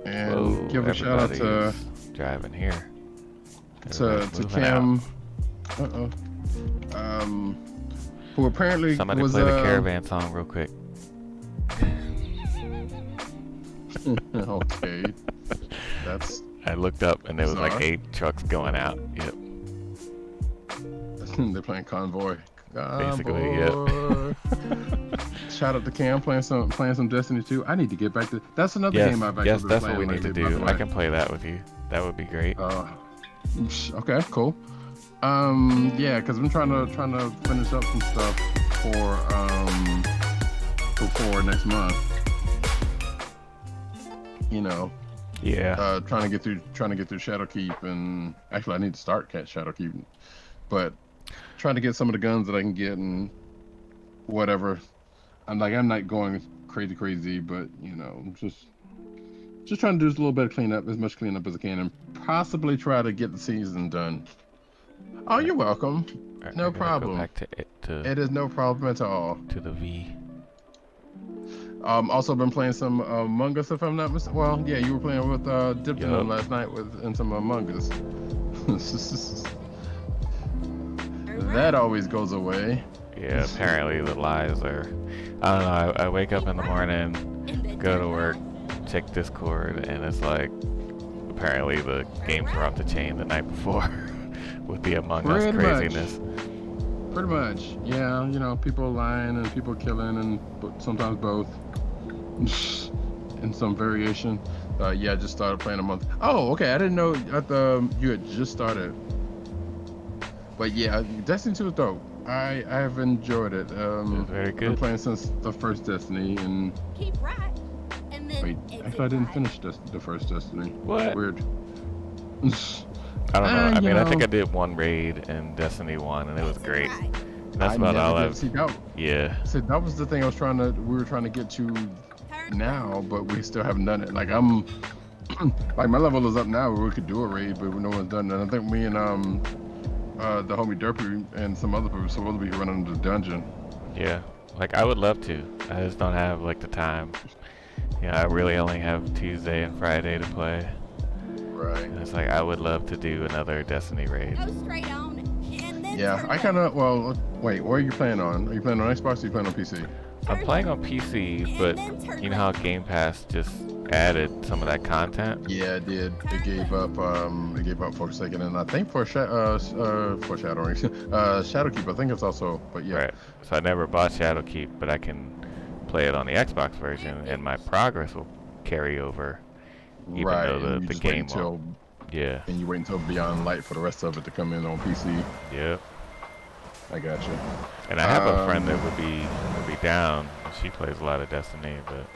And Whoa, give a shout out to everybody's driving here. Everybody's moving Cam. out. Who apparently Somebody was play the Caravan song real quick. Okay, that's I looked up and there was like Bizarre. 8 trucks going out. Yep. they're playing Convoy. Basically, yeah. Shout out to Cam playing some Destiny 2. I need to get back to. That's another Yes, game I've actually yes, been that's what playing we need to lately, by do. the I way. can play that with you. That would be great. Okay, cool. Yeah, because I'm trying to finish up some stuff for next month. You know, Yeah. trying to get through Shadowkeep, and actually I need to start Shadowkeep, but trying to get some of the guns that I can get and whatever. I'm not going crazy, but you know, just trying to do a little bit of cleanup, as much cleanup as I can, and possibly try to get the season done. Oh, you're welcome. Alright, No I gotta problem. Go back to It is no problem at all. to the V. Also been playing some Among Us, if I'm not mistaken. Well, yeah, you were playing with Dipton Yup. last night in some Among Us. That always goes away. Yeah, apparently the lies are. I don't know. I wake up in the morning, And then go to turn work, left. check Discord, and it's like apparently the games were off the chain the night before with the Among Us Pretty much. craziness. Pretty much. Yeah, you know, people lying and people killing, and sometimes both. In some variation. Yeah, I just started playing a month. Oh, okay. I didn't know you had just started. But yeah, Destiny 2 is dope. I have enjoyed it. It's very I've been good. playing since the first Destiny, and Keep right. And then wait, exit actually I didn't right. finish the first Destiny. What? Weird. I don't know. I you mean, I think know. I did one raid in Destiny 1, and it was Exit great. right. And that's about never all did. I've. See, Yeah. that was the thing we were trying to get to Turn now, but we still haven't done it. Like I'm, like my level is up now where we could do a raid, but no one's done it. And I think me and the homie Derpy and some other people are supposed to be running the dungeon. Yeah. Like I would love to. I just don't have like the time. Yeah, I really only have Tuesday and Friday to play. Right. And it's like I would love to do another Destiny raid. Go straight on. And then Yeah, turn I kind left. of. Well, wait. What are you playing on? Are you playing on Xbox? Or are you playing on PC? I'm playing on PC, but you know how Game Pass just added some of that content? Yeah, it did. It gave up for a second, and I think for foreshadowing, Shadowkeep. I think it's also, but yeah. Right. So I never bought Shadowkeep, but I can play it on the Xbox version, and my progress will carry over, even Right. though And the you just game wait until, won't. Yeah. and you wait until Beyond Light for the rest of it to come in on PC. Yep. I got you. And I have a friend that would be down. She plays a lot of Destiny, but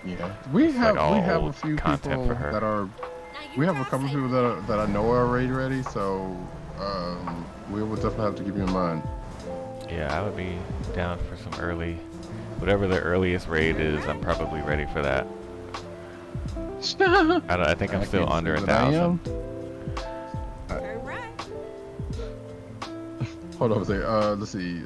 Yeah, we have a old few content people for her. that are. We have a couple of people that I know are raid ready, so we will definitely have to keep you in mind. yeah, I would be down for some early, whatever the earliest raid is. I'm probably ready for that. I think I'm still under 1,000. Turn right. Hold on a second. Let's see.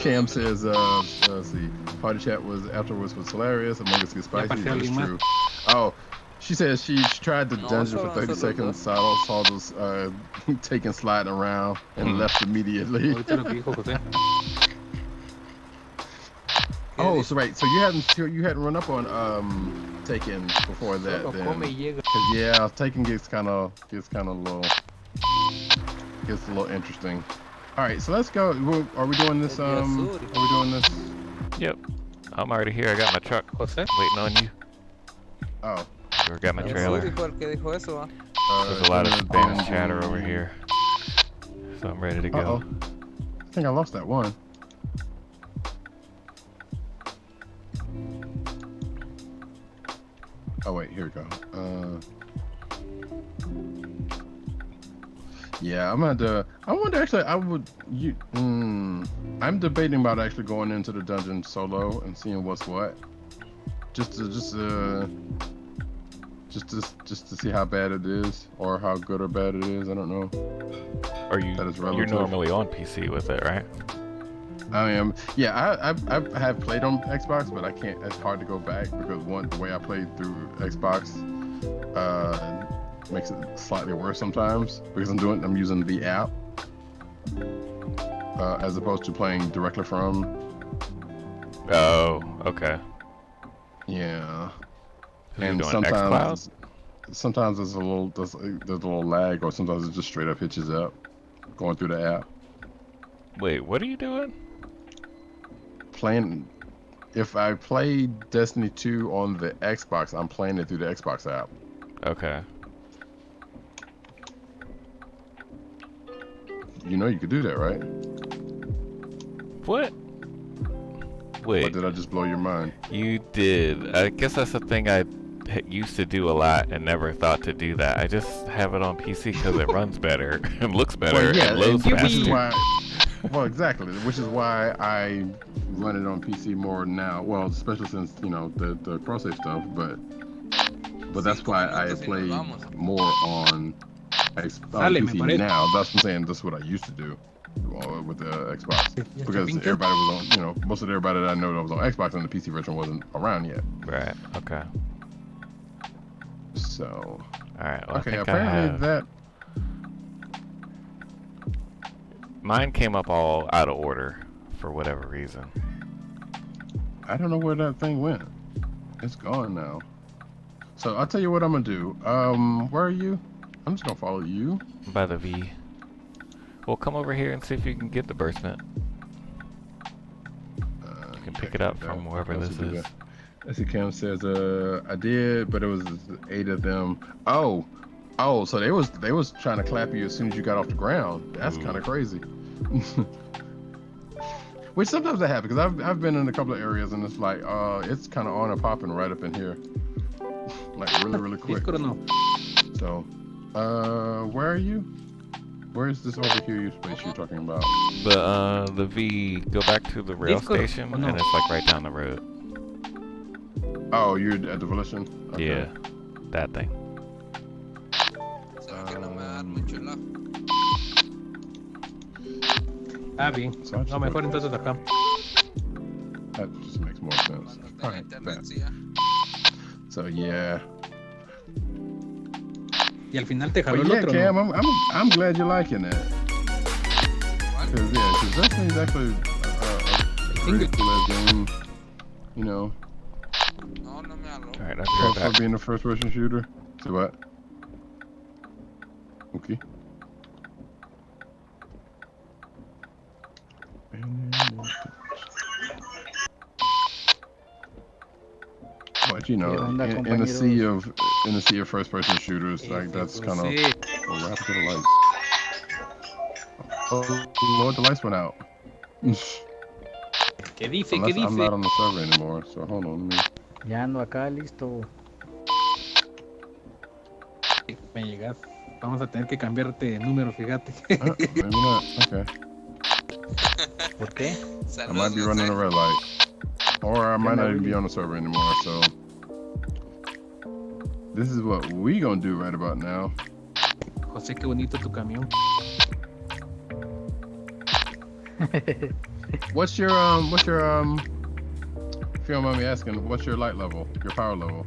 Cam says, let's see. Party chat was afterwards was hilarious. Among Us gets spicy. That is true. Oh, she says she tried the dungeon for 30 seconds. Saw those taking sliding around and left immediately. Oh, so right. So you hadn't run up on Taken before that then. 'Cause, yeah, Taken gets a little interesting. All right, so let's go. Are we doing this? Are we doing this? Yep. I'm already here. I got my truck waiting on you. Oh. I got my trailer. There's a lot of Spanish chatter over here, so I'm ready to go. Uh-oh. I think I lost that one. Oh wait, here we go. Yeah, I'm gonna have to. I wonder actually. I'm debating about actually going into the dungeon solo and seeing what's what. Just to see how bad it is, or how good or bad it is. I don't know. You're normally on PC with it, right? I am. Yeah, I have played on Xbox, but I can't. It's hard to go back because the way I played through Xbox makes it slightly worse sometimes because I'm using the app as opposed to playing directly from. Oh, okay. Yeah. And sometimes there's a little lag, or sometimes it just straight up hitches up going through the app. Wait, what are you doing? Playing. If I play Destiny 2 on the Xbox, I'm playing it through the Xbox app. Okay. You know you could do that, right? What? Wait. Or did I just blow your mind? You did. I guess that's the thing I used to do a lot and never thought to do that. I just have it on PC because it runs better and looks better and loads faster. Well, exactly. Which is why I run it on PC more now. Well, especially since the cross-save stuff. But that's why I play more on PC now. That's what I'm saying. That's what I used to do with the Xbox because everybody was on. Most of everybody that I know that was on Xbox and the PC version wasn't around yet. Right. Okay. So. All right. Well, okay. Apparently that. Mine came up all out of order for whatever reason. I don't know where that thing went. It's gone now. So I'll tell you what I'm gonna do. Where are you? I'm just gonna follow you. By the V. Well, come over here and see if you can get the bursement. You can pick it up from wherever this is. Let's see. Cam says, I did, but it was 8 of them. Oh, so they was trying to clap you as soon as you got off the ground. That's kind of crazy. Which sometimes that happens because I've been in a couple of areas and it's like it's kind of on and popping right up in here, like really quick. So, where are you? Where is this overkill space you're talking about? The V. Go back to the rail station and it's like right down the road. Oh, you're at the Volition? Okay. Yeah, that thing. So no, mejor entonces acá. That just makes more sense. Alright, so yeah. Y al final te jaló el yeah, otro, Cam, ¿no? I'm glad you're liking that. Because Destiny's actually a pretty cool game. You know. Alright, I'll be right For back. being a first-person shooter. So what? Okay. But you know, in the sea of first-person shooters, like that's kind of what happened to the lights. Oh Lord, the lights went out. ¿Qué dice? Unless ¿Qué dice? I'm not on the server anymore, so hold on. Let me... Ya ando acá, listo. Me llegas. Vamos a tener que cambiarte de número, fíjate. Maybe not. Okay. ¿Por qué? I might be running a red light, or I might not even be on the server anymore. So this is what we gonna do right about now. José, qué bonito tu camión. What's your if you don't mind me asking, what's your light level, your power level?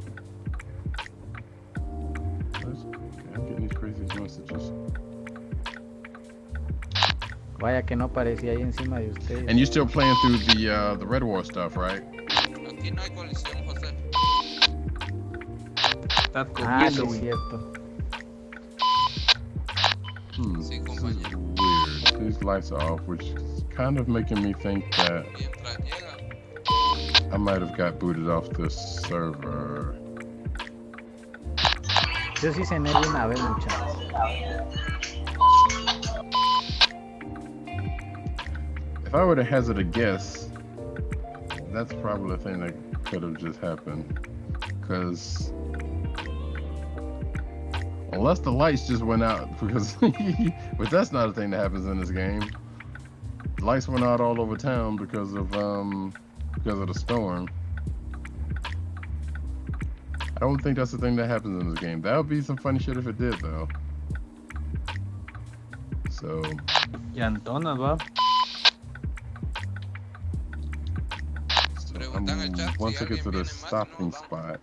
I'm getting these crazy messages. Vaya que no aparecía ahí encima de ustedes. And you're still playing through the Red War stuff, right? Aquí no hay colisión, José. Estás Ah, sí comiendo, es güey. cierto. This is weird. These lights are off, which is kind of making me think that I might have got booted off this server. Yo sí cené de una vez, muchachos. If I were to hazard a guess, that's probably the thing that could have just happened. Because unless the lights just went out, because but that's not a thing that happens in this game. The lights went out all over town because of the storm. I don't think that's the thing that happens in this game. That would be some funny shit if it did, though. So. Y Antona, va. Once I get to the stopping spot,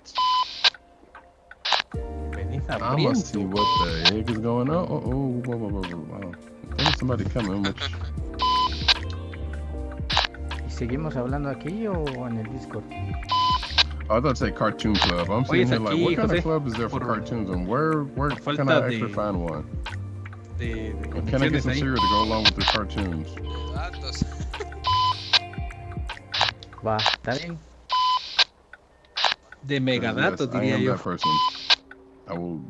Venís I want to see what the heck is going on. Whoa. I think somebody coming, which... ¿Y seguimos hablando aquí o en el Discord? I thought to say Cartoon Club. I'm sitting here like, what kind José, of club is there for cartoons, and where can I actually find one? And can I get some cereal to go along with the cartoons? Va, está bien. De megadatos, Yes, I diría am yo. that person. I will...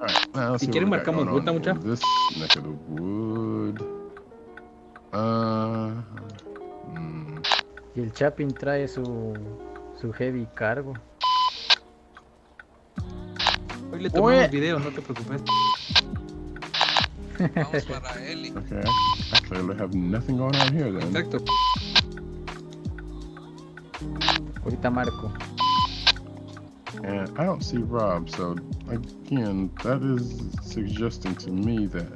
Alright, now let's Si see quieren what we got marcamos going ruta, on mucha. in this neck of the wood. Y el Chapin trae su heavy cargo. Hoy le tomamos video, no te preocupes. Vamos para Eli. Okay, I clearly have nothing going on here then. Exacto. Ahorita marco. And I don't see Rob, so again, that is suggesting to me that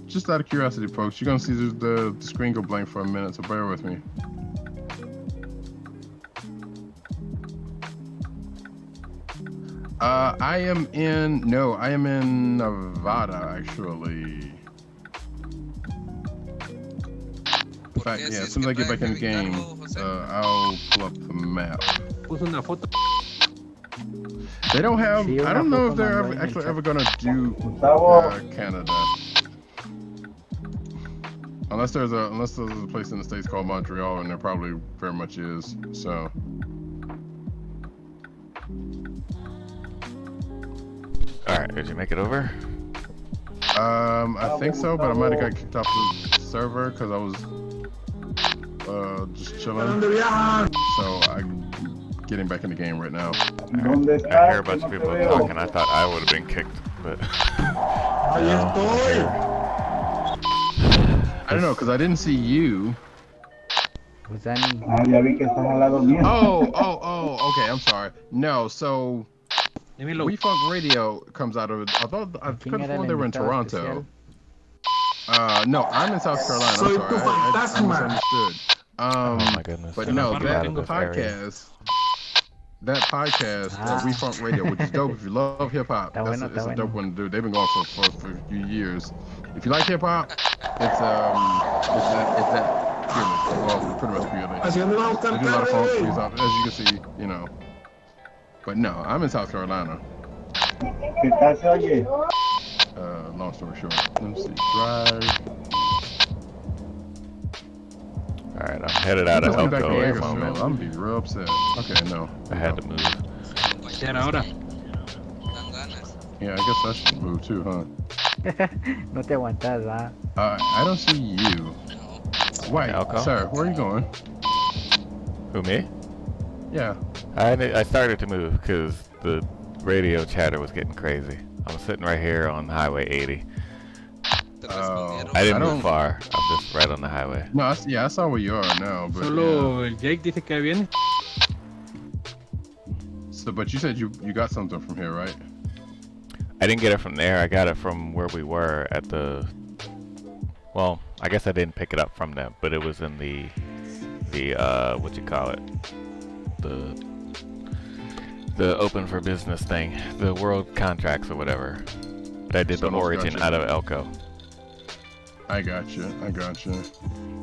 just out of curiosity, folks, you're gonna see the screen go blank for a minute, so bear with me. I am in Nevada, actually. In fact, yeah, as soon as I get back in the game, I'll pull up the map. Puso una foto. They don't have, Sí, I don't know if they're mandó en el actually chat. ever gonna do Canada. Unless there's a place in the States called Montreal, and there probably very much is, so. Alright, did you make it over? I think so, but I might have got kicked off the server because I was just chilling. So I'm getting back in the game right now. Right. I hear a bunch of people talking. I thought I would have been kicked, but I don't know, because I didn't see you. Pues Dani. Oh, okay, I'm sorry. No, so Dímelo. We Funk Radio comes out of, although I could have ¿Quién era sworn el they were in invitado Toronto. especial? No, I'm in South Carolina. I'm Soy sorry. tu I fantasma. misunderstood. Oh my goodness. But I'm no, not that out of this area. podcast, We Funk Radio, which is dope. If you love hip hop, it's a dope one to do. They've been going for a few years. If you like hip hop, it's that purely, well, pretty much purely. Haciendo una They do a lot of funk cantar, music, as you can see, you know. But no, I'm in South Carolina. Long story short, let me see. Drive. All right, I'm headed out of Let's get back to Elko at the Bakersfield. moment. I'm gonna be real upset. Okay, no. I had to move. Ya era hora. Dan ganas. Yeah, I guess I should move too, huh? No te aguantas, ¿va? I don't see you. No. Wait, Elko? sir, where are you going? Who, me? Yeah. I started to move because the radio chatter was getting crazy. I'm sitting right here on Highway 80. Te respondieron. I didn't I move don't- far. I'm just right on the highway. No, I saw where you are now, but Solo el Jake dice que viene. So, but you said you got something from here, right? I didn't get it from there. I got it from where we were at the. Well, I guess I didn't pick it up from them, but it was in the what you call it, the open for business thing, the world contracts or whatever. But I did the Someone's origin got you. out of Elko. I got you.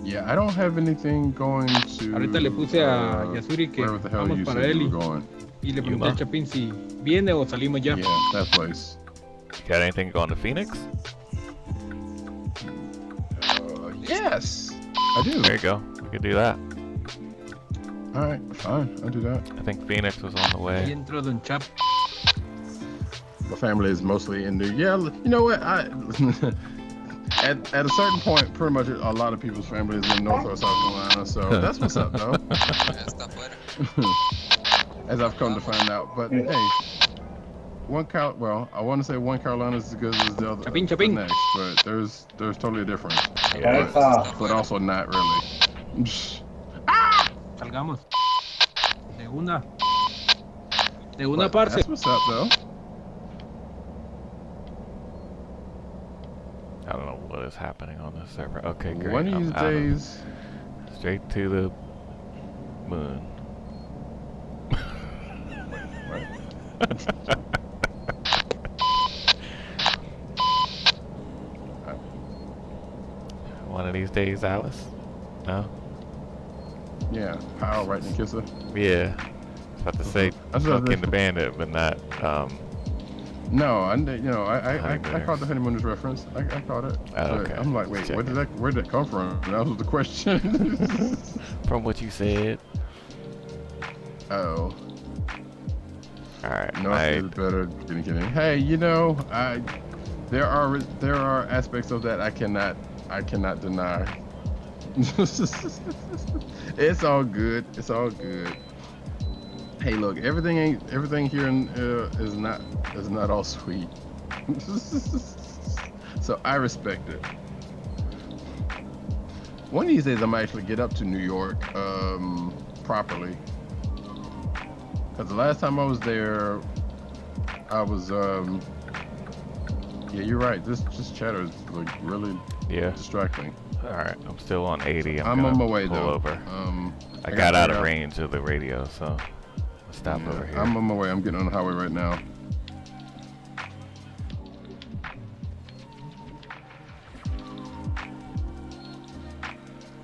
Yeah, I don't have anything going to. Ahorita le puse a Yasuri que wherever the hell vamos you para said you Eli. were going. Y le pregunté Yuma. a Chapín si viene o salimos ya. Yeah, that place. Got anything going to Phoenix? Yes, I do. There you go. We could do that. All right, fine. I'll do that. I think Phoenix was on the Ahí way. entró Don Chap. My family is mostly in New. Yeah, you know what? At a certain point, pretty much a lot of people's family is in North or South Carolina. So that's what's up, though. Ya está afuera. As I've come to find out. But hey, I want to say one Carolina is as good as the other. Chapín, the Chapín. next, but there's totally a difference. Yeah. But also not really. Salgamos. De una. De una, But parce. that's what's up, though. I don't know what is happening on this server. Okay, great. One of I'm these out of- days. straight to the moon. One of these days, Alice? No? Yeah, How right and kiss her. Yeah. I was about to say That's what I was Truckin the Bandit, but not, No, I Honeymooners. caught the honeymooners reference. I caught it. Oh, But okay. I'm like, wait, Just where did that come from? That was the question. from what you said. Oh, Alright, no, it's better. Kidding. Hey, you know, there are aspects of that I cannot deny. It's all good. It's all good. Hey, look, everything here is not all sweet. So I respect it. One of these days, I might actually get up to New York properly. Cause the last time I was there, I was yeah, you're right. This chatter is like really distracting. Alright, I'm still on 80. I'm on my way pull though. over. I I got gotta out figure of out- range of the radio, so I'll stop over here. I'm on my way. I'm getting on the highway right now.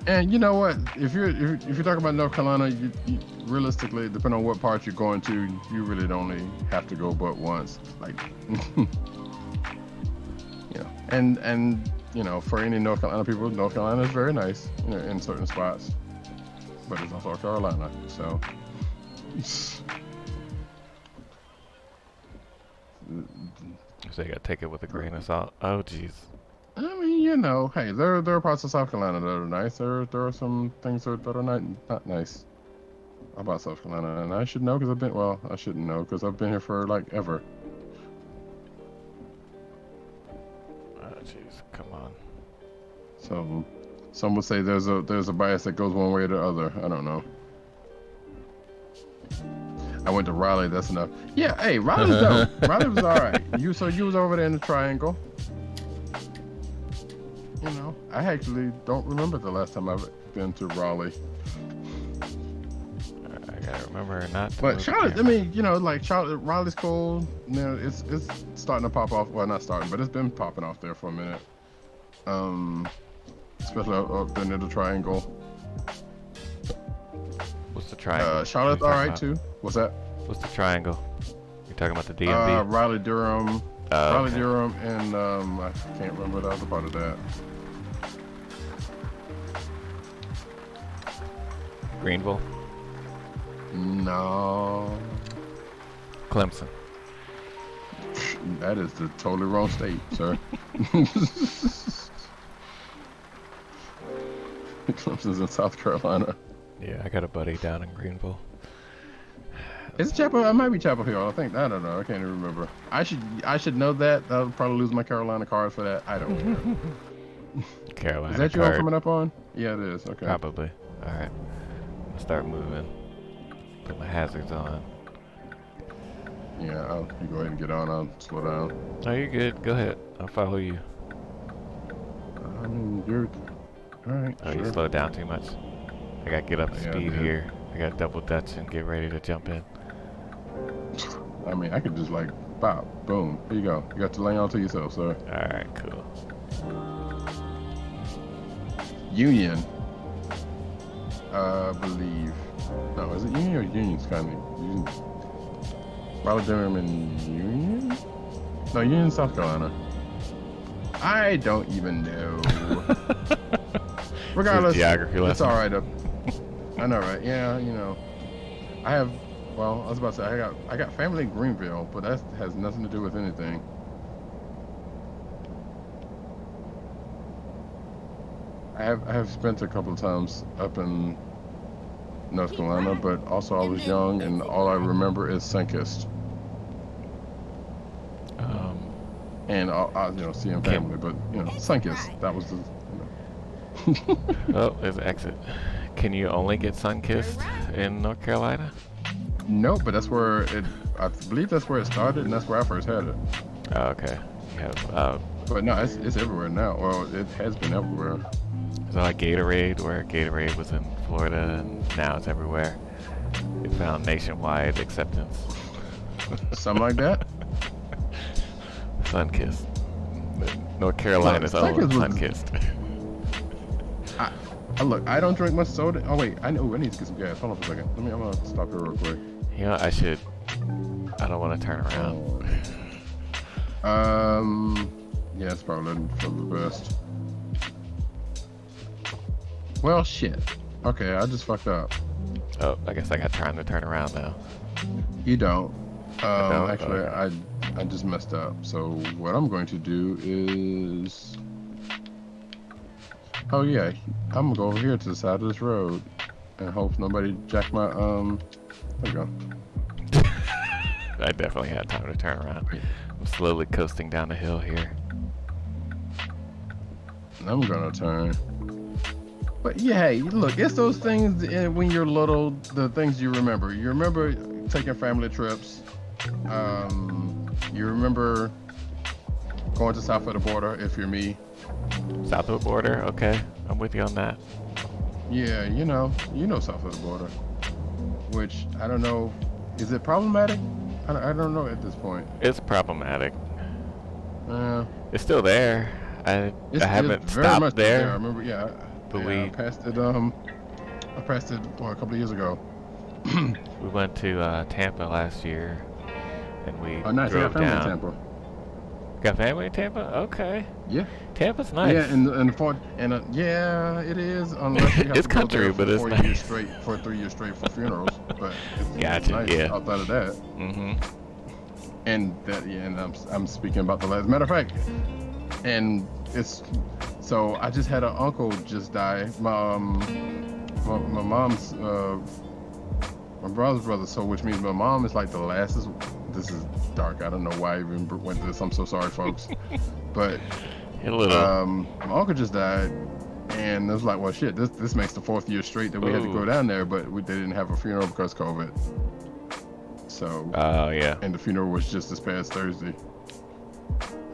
And you know what? If you're talking about North Carolina, you realistically, depending on what part you're going to, you really only have to go but once. Like, you know, and you know, for any North Carolina people, North Carolina is very nice, you know, in certain spots, but it's also Carolina, so. So you gotta take it with a grain of salt. Oh, jeez. I mean, you know, hey, there are parts of South Carolina that are nice. There are some things that are not nice about South Carolina, and I should know because I shouldn't know because I've been here for like ever. Oh, jeez. Come on. So, some would say there's a bias that goes one way or the other. I don't know. I went to Raleigh. That's enough. Yeah, hey, Raleigh's dope. Raleigh was all right. You was over there in the Triangle. you know, I actually don't remember the last time I've been to Raleigh. I gotta remember not to But move Charlotte, I camera. mean, you know, like Charlotte, Raleigh's cool. You know, it's starting to pop off. Well, not starting, but it's been popping off there for a minute. Especially up there near the Triangle. What's the triangle? Charlotte's What are you alright talking too. What's that? about? What's the triangle? You talking about the DMV? Raleigh, Durham, Oh, Raleigh, okay. Durham, and I can't remember the other part of that. Greenville, No, Clemson. that is the totally wrong state, sir. Clemson's in South Carolina. Yeah, I got a buddy down in Greenville. It's Chapel. It might be Chapel Hill. I think. I don't know. I can't even remember. I should know that. I'll probably lose my Carolina card for that. I don't care. Carolina. Is that you all card. coming up on? Yeah, it is. Okay. Probably. All right. I'll start moving. Put my hazards on. Yeah, you go ahead and get on. I'll slow down. Oh, you're good. Go ahead. I'll follow you. I mean, you're all right. Oh, sure. you slowed down too much. I gotta get up to Yeah, I speed did. here. I gotta double dutch and get ready to jump in. I mean, I could just like, pop, boom. Here you go. You got to lay on to yourself, sir. All right, cool. Union. I believe. No, is it Union or Union's kind of? Union. Raleigh, Durham, and Union? No, Union, South Carolina. I don't even know. Regardless, geography it's lesson. all right. I know, right? Yeah, you know, I have. Well, I was about to say I got family in Greenville, but that has nothing to do with anything. I have spent a couple of times up in North Carolina, but also I was young, and all I remember is Sunkist. And I you know, seeing family, but you know, Sunkist. That was the. You know. Oh, there's an exit. Can you only get sun-kissed in North Carolina? No, but that's where it. I believe that's where it started, and that's where I first had it. Oh, okay. You have, But no, it's everywhere now. Well, it has been everywhere. it's like Gatorade, where Gatorade was in Florida and now it's everywhere. It found nationwide acceptance. Something like that. Sun-kissed. North Carolina's Look, own Sunkist was- sun-kissed. Look, I don't drink much soda. Oh wait, I know. I need to get some gas. Hold on for a second. I'm gonna stop here real quick. You know, I don't want to turn around. Yeah, it's probably for the best. Well, shit. Okay, I just fucked up. Oh, I guess I got time to turn around now. You don't. don't? Actually, Okay. I just messed up. So what I'm going to do is. Oh yeah, I'm gonna go over here to the side of this road, and hope nobody jack my There we go. I definitely had time to turn around. I'm slowly coasting down the hill here. And I'm gonna turn. But yeah, hey, look, it's those things when you're little, the things you remember. You remember taking family trips. You remember going to south of the border if you're me. South of the border, okay. I'm with you on that. Yeah, you know south of the border. Which I don't know, is it problematic? I don't know at this point. It's problematic. Uh, It's still there. I haven't it's very stopped much there. I remember, yeah. But I passed it. I passed it a couple of years ago. We went to Tampa last year, and we Oh, nice. I drove got family down. in Tampa. Got family in Tampa? Okay. Yeah. Tampa's nice. Yeah, yeah, it is. Unless you have It's to go country, there for but it's 4 nice. years straight, for 3 years straight for funerals. But it's Gotcha, nice yeah. outside of that. Mm-hmm. And that, yeah, and I'm speaking about the last. Matter of fact, and it's so I just had an uncle just die. My mom's my brother's brother. So which means my mom is like the last. This is dark. I don't know why I even went to this. I'm so sorry, folks. But A little. my uncle just died, and it was like, well, shit. This makes the 4th year straight that we had to go Ooh. down there, but they didn't have a funeral because COVID. So. Oh, yeah. And the funeral was just this past Thursday.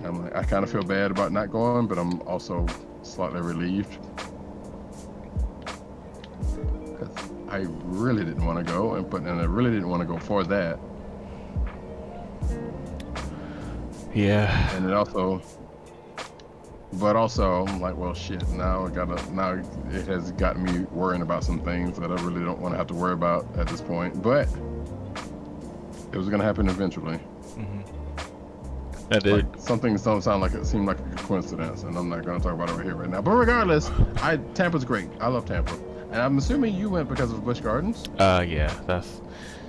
I'm like, I kind of feel bad about not going, but I'm also slightly relieved. Cause I really didn't want to go, and I really didn't want to go for that. Yeah. And it also, but also, I'm like, well, shit. Now it has gotten me worrying about some things that I really don't want to have to worry about at this point. But it was gonna happen eventually. That did. Like, some things don't sound like it seemed like a coincidence, and I'm not gonna talk about it right here right now. But regardless, Tampa's great. I love Tampa, and I'm assuming you went because of Busch Gardens. Yeah, that's.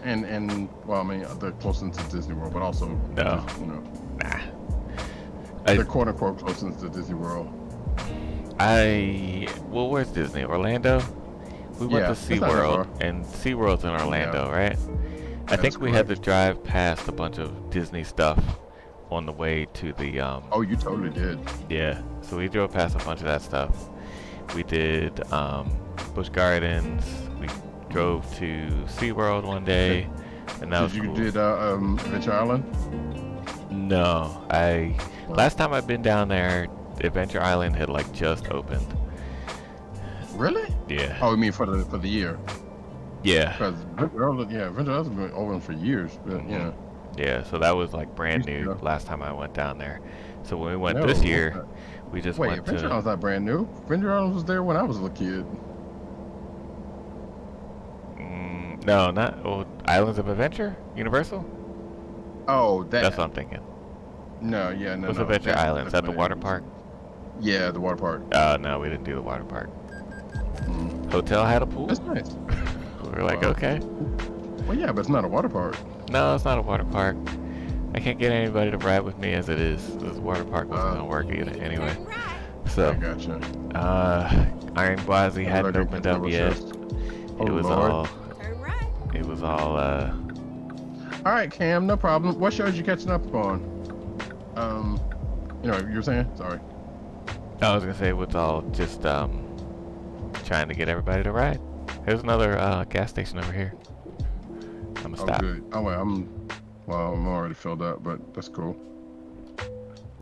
And well, I mean, the closest to Disney World, but also, No. you know, Nah. the quote unquote closest to Disney World. Well, where's Disney? Orlando? We went Yeah, to it's not that SeaWorld, far. and SeaWorld's in Orlando, right? I That's think we had to correct. drive past a bunch of Disney stuff on the way to the, Oh, you totally did. yeah, so we drove past a bunch of that stuff. We did, Busch Gardens, we drove to SeaWorld one day, and that was Did you cool. did Adventure Island? No, last time I've been down there, Adventure Island had like just opened. Really? Yeah. Oh, you mean for the year? Yeah. Because Adventure Island's been open for years. But yeah. Yeah, so that was like brand Used to new go. last time I went down there. So when we went No, this it's year, not. we just Wait, went Adventure to. Island's not brand new. Adventure Island was there when I was a little kid. No, not Islands of Adventure, Universal. Oh, That's what I'm thinking. No, yeah, no, What's no. Adventure that's Islands? At the definitely- water park? Yeah, the water park. No, we didn't do the water park. Mm. Hotel had a pool. That's nice. We were like, Wow. okay. Well, yeah, but it's not a water park. No, it's not a water park. I can't get anybody to ride with me as it is. This water park wasn't gonna work either anyway. Turn right. I So, gotcha. Iron Gwazi hadn't Looking opened for up double yet. shifts. It Oh, was Lord. all. Turn right. It was all. All right, Cam, no problem. What shows you catching up on? You know, you were saying? Sorry. I was gonna say it was all just trying to get everybody to ride. There's another gas station over here. I'm gonna Oh, stop. good. Oh, wait, I'm already filled up, but that's cool.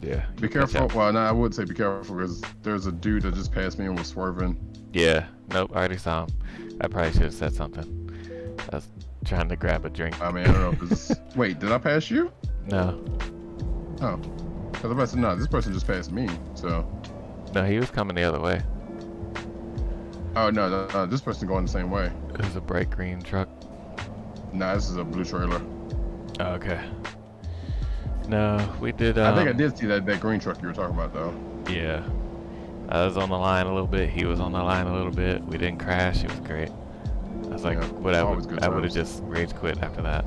Yeah. Be careful. Well, no, I would say be careful because there's a dude that just passed me and was swerving. Yeah. Nope. I already saw him. I probably should have said something. I was trying to grab a drink. I mean, I don't know if this. Wait, did I pass you? No. Oh, because I'm about to say, no, this person just passed me. So, No, he was coming the other way. oh no, this person going the same way. It was a bright green truck. Nah, this is a blue trailer. Oh, okay. No, we did. I think I did see that green truck you were talking about though. Yeah. I was on the line a little bit. He was on the line a little bit. We didn't crash. It was great. I was like, Yeah, what? I always would good have times. just rage quit after that.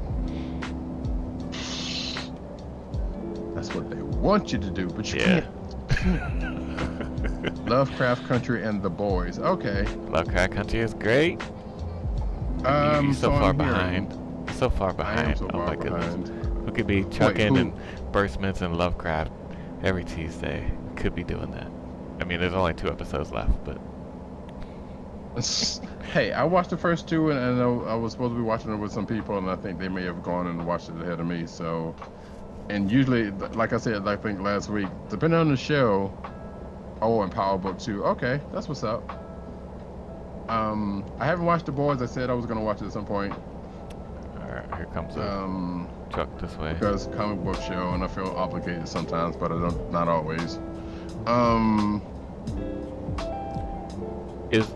That's what they want you to do, but you Yeah. can't. Lovecraft Country and the Boys. Okay. Lovecraft Country is great. You're so so far I'm hearing- behind. So far I am behind. so Oh far my goodness. behind. We could be Truckin who? and BURSEMENTS and Lovecraft every Tuesday. Could be doing that. I mean, there's only 2 episodes left, but Hey, I watched the first 2, and I was supposed to be watching it with some people, and I think they may have gone and watched it ahead of me. So, and usually, like I said, I think last week, depending on the show. Oh, and Power Book 2. Okay, that's what's up. I haven't watched The Boys. I said I was gonna watch it at some point. alright, here comes a truck this way. Because comic book show, and I feel obligated sometimes, but I don't. Not always. Is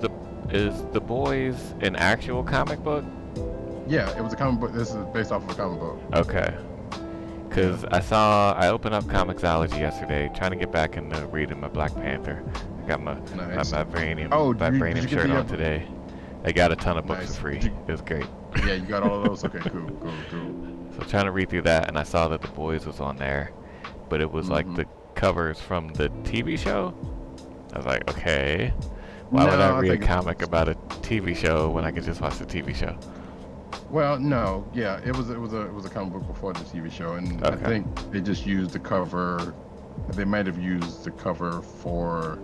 the Boys an actual comic book? Yeah, it was a comic book. This is based off of a comic book. Okay. Cause I opened up Comixology yesterday, trying to get back into reading my Black Panther. I got my Nice. Vibranium, Oh, did you get shirt the, on today. I got a ton of books Nice. for free. Did you- It was great. Yeah, you got all of those. Okay, cool. So trying to read through that, and I saw that The Boys was on there, but it was like Mhm. the covers from the TV show. I was like, okay, why would No, I I read a think it's- comic about a TV show when I could just watch the TV show? Well, no, yeah, it was a comic book before the TV show, and I Okay. think they just used the cover. They might have used the cover for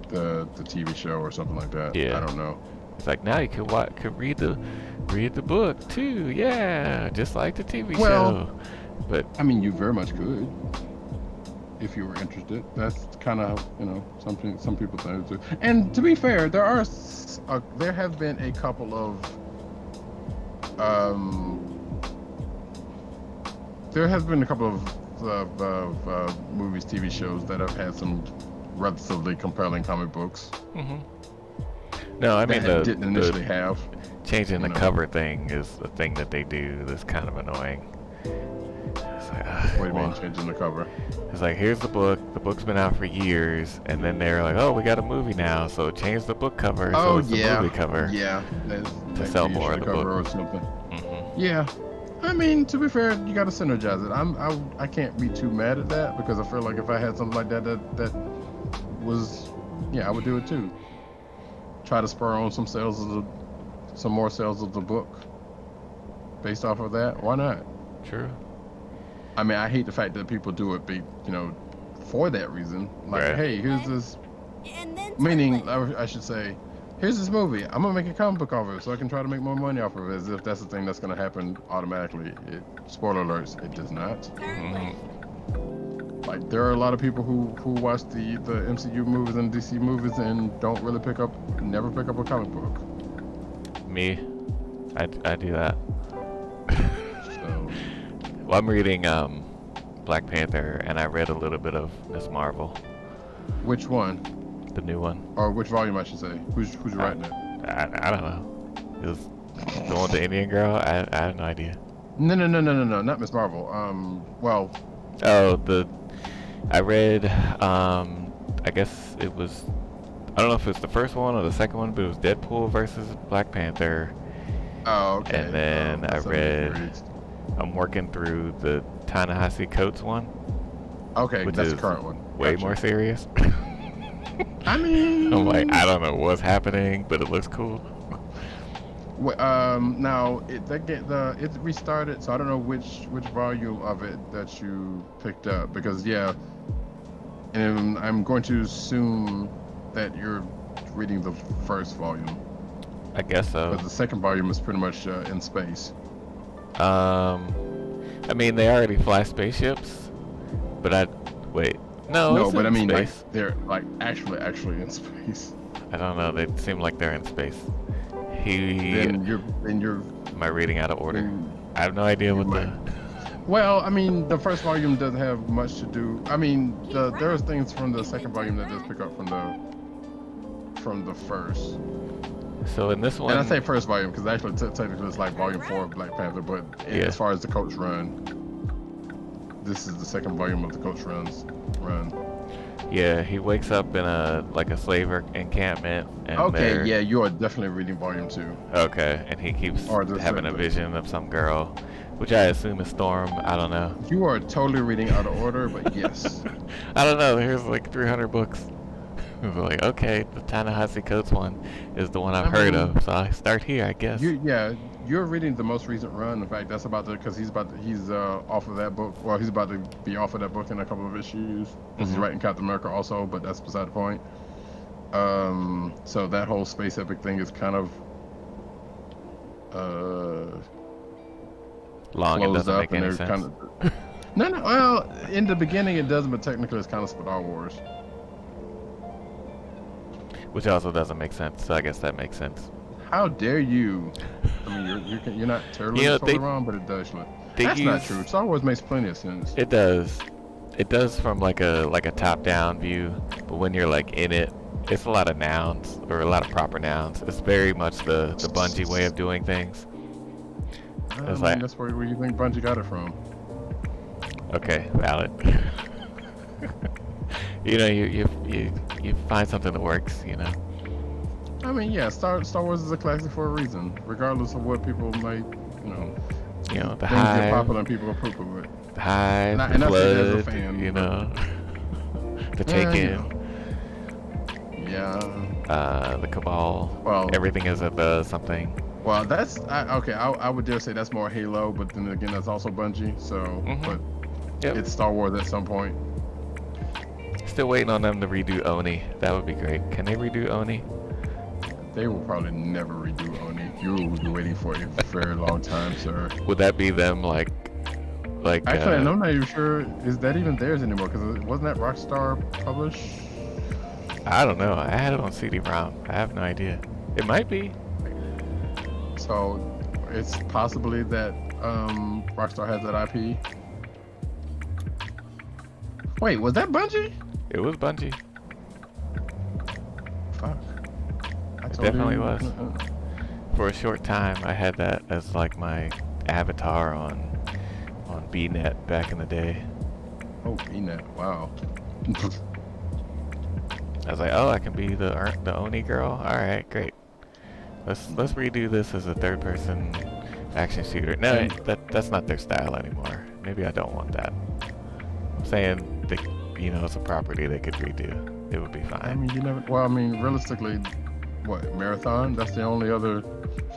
the TV show or something like that. Yeah. I don't know. It's like now you could read the book too, yeah, just like the TV Well, show. But I mean, you very much could. if you were interested. That's kind of, you know, something some people think too. And to be fair, there have been a couple of movies, TV shows that have had some relatively compelling comic books. No, I mean that didn't initially have. Changing the cover thing is the thing that they do that's kind of annoying. It's like, what do you mean changing the cover? It's like, here's the book. The book's been out for years, and then they're like, oh, we got a movie now, so change the book cover. So it's the movie cover. Yeah. To sell more of the book or something. Yeah. I mean, to be fair, you got to synergize it. I can't be too mad at that because I feel like if I had something like that was, I would do it too. Try to spur on some more sales of the book based off of that. Why not? True. I mean, I hate the fact that people do it, for that reason. Like, hey, here's this. Meaning, I should say, here's this movie. I'm gonna make a comic book off of it so I can try to make more money off of it. As if that's the thing that's gonna happen automatically. Spoiler alerts, it does not. Like, there are a lot of people who watch the MCU movies and DC movies and don't really never pick up a comic book. Me, I do that. So, well, I'm reading Black Panther, and I read a little bit of Miss Marvel. Which one? The new one. Or which volume, I should say. Who's writing it? I don't know. It was the one with the Indian girl. I have no idea. No, not Miss Marvel. I read, I guess it was, I don't know if it's the first one or the second one, but it was Deadpool versus Black Panther. Oh, okay. And then I read, I'm working through the Ta-Nehisi Coates one. Okay, which that's is the current one. Way more serious. I mean, I'm like, I don't know what's happening, but it looks cool. Now it restarted, so I don't know which volume of it that you picked up because and I'm going to assume that you're reading the first volume. I guess so. Because the second volume is pretty much in space. I mean, they already fly spaceships, but No, but I mean, like, space. they're like actually in space. I don't know. They seem like they're in space. Then you're. Am I reading out of order? I have no idea what the. Well, I mean, the first volume doesn't have much to do. I mean, there's things from the second volume that does pick up from the first. So in this one, and I say first volume because actually technically it's like volume 4 of Black Panther, but as far as the Coach run, this is the second volume of the Coach run. Yeah, he wakes up in a slave encampment. And you are definitely reading volume 2. Okay, and he keeps having a vision of some girl, which I assume is Storm. I don't know. You are totally reading out of order, but yes. I don't know. Here's like 300 books. Like, okay, the Ta-Nehisi Coates one is the one I've heard of, so I start here, I guess. You're reading the most recent run. In fact, that's about to, because he's off of that book. Well, he's about to be off of that book in a couple of issues because he's writing Captain America also, but that's beside the point. So that whole space epic thing is kind of long. It doesn't make any sense. Kind of, no. Well, in the beginning it doesn't, but technically it's kind of Star Wars. Which also doesn't make sense, so I guess that makes sense. How dare you? I mean, you're not terribly totally wrong, but it does. That's not true. Star Wars makes plenty of sense. It does. It does from like a top-down view, but when you're like in it, it's a lot of nouns or a lot of proper nouns. It's very much the Bungie way of doing things. It's like that's where you think Bungie got it from. Okay, valid. You know, you find something that works, you know. I mean, yeah, Star Wars is a classic for a reason, regardless of what people might, the things Hive, get popular and people approve of it. the Hive, the and I say that as a Flood, fan, you know, the Taken, the Cabal. Well, everything is a something. Well, that's okay. I would dare say that's more Halo, but then again, that's also Bungie. So, but it's Star Wars at some point. Still waiting on them to redo Oni. That would be great. Can they redo Oni? They will probably never redo Oni. You will be waiting for a very long time, sir. Would that be them like Like, Actually, and I'm not even sure is that even theirs anymore because wasn't that Rockstar published? I don't know. I had it on CD-ROM. I have no idea. It might be. So it's possibly that Rockstar has that IP. Wait, was that Bungie? It was Bungie. Fuck. It definitely was. For a short time, I had that as like my avatar on BNet back in the day. Oh, BNet. Wow. I was like, oh, I can be the Oni girl. All right, great. Let's redo this as a third-person action shooter. No, that's not their style anymore. Maybe I don't want that. I'm saying they, it's a property they could redo. It would be fine. I mean, you never. Well, I mean, realistically, what Marathon? That's the only other.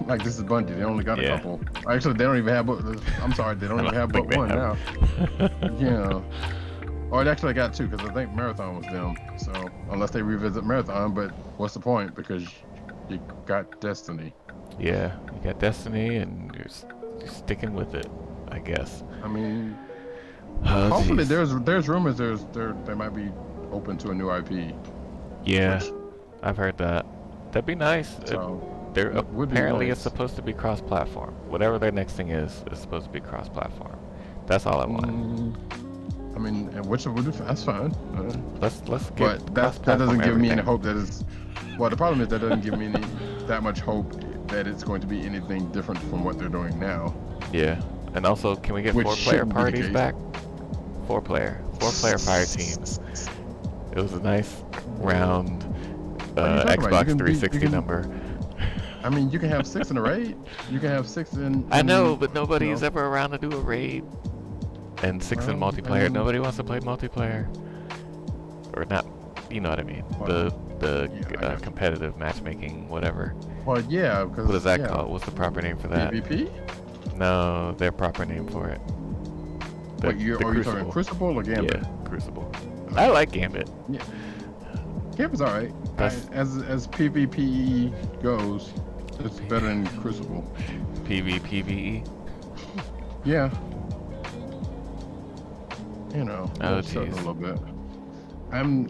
Like this is Bungie. They only got a couple. Actually, they don't even have. I'm sorry, they don't even have but one now. Yeah. Or it actually got two because I think Marathon was them. So unless they revisit Marathon, but what's the point? Because you got Destiny. Yeah, you got Destiny, and you're sticking with it, I guess. I mean, geez. hopefully there's rumors they might be open to a new IP. Yeah, I've heard that. That'd be nice. So Apparently, nice. it's supposed to be cross-platform. Whatever their next thing is supposed to be cross-platform. That's all I want. I mean, and which would that's fine. Let's get. But that doesn't give me any hope that it's. Well, the problem is that doesn't give me that much hope that it's going to be anything different from what they're doing now. Yeah, and also, can we get Which 4-player shouldn't be the parties case. back? 4-player fire teams. It was a nice round Xbox 360 number. I mean, you can have 6 in a raid. You can have 6 in. I know, but nobody's ever around to do a raid. And 6 in multiplayer. Nobody wants to play multiplayer. Or not, you know what I mean. The competitive matchmaking, whatever. Well, yeah. What is that called? What's the proper name for that? PvP? No, their proper name for it. What, you talking Crucible or Gambit? Yeah, Crucible. I like Gambit. Yeah. Gambit's alright. As PvP goes, it's better than Crucible. PvPvE? Yeah. You know, oh, a little bit. I'm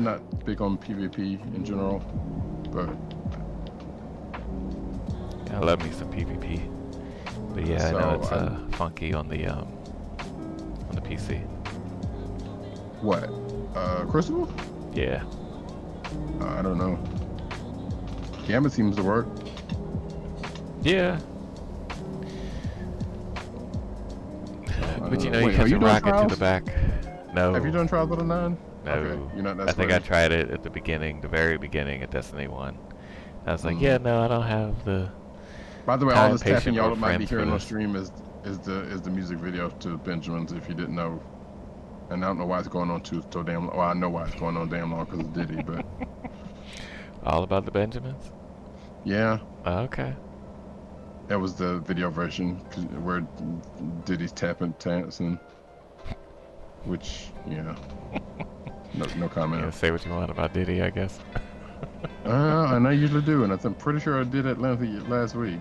not big on PvP in general, but I love me some PvP. But yeah, I know it's funky on the PC. What? Crucible? Yeah. I don't know. Gambit seems to work. Yeah. But you Wait, catch a rocket Trials? to the back. No. Have you done Trials of the 9? No. Okay, you're not that I think I sweaty. tried it at the very beginning at Destiny 1. I was like, yeah, no, I don't have the. By the way, all this tapping y'all or might be friends hearing for on this. stream is the music video to Benjamin's, if you didn't know. And I don't know why it's going on so damn long. Well, I know why it's going on damn long because it's Diddy, but All about the Benjamins? yeah, Okay. that was the video version where Diddy's tapping dancing, which no comment. Yeah, say what you want about Diddy, I guess. And I usually do, and I'm pretty sure I did it last week.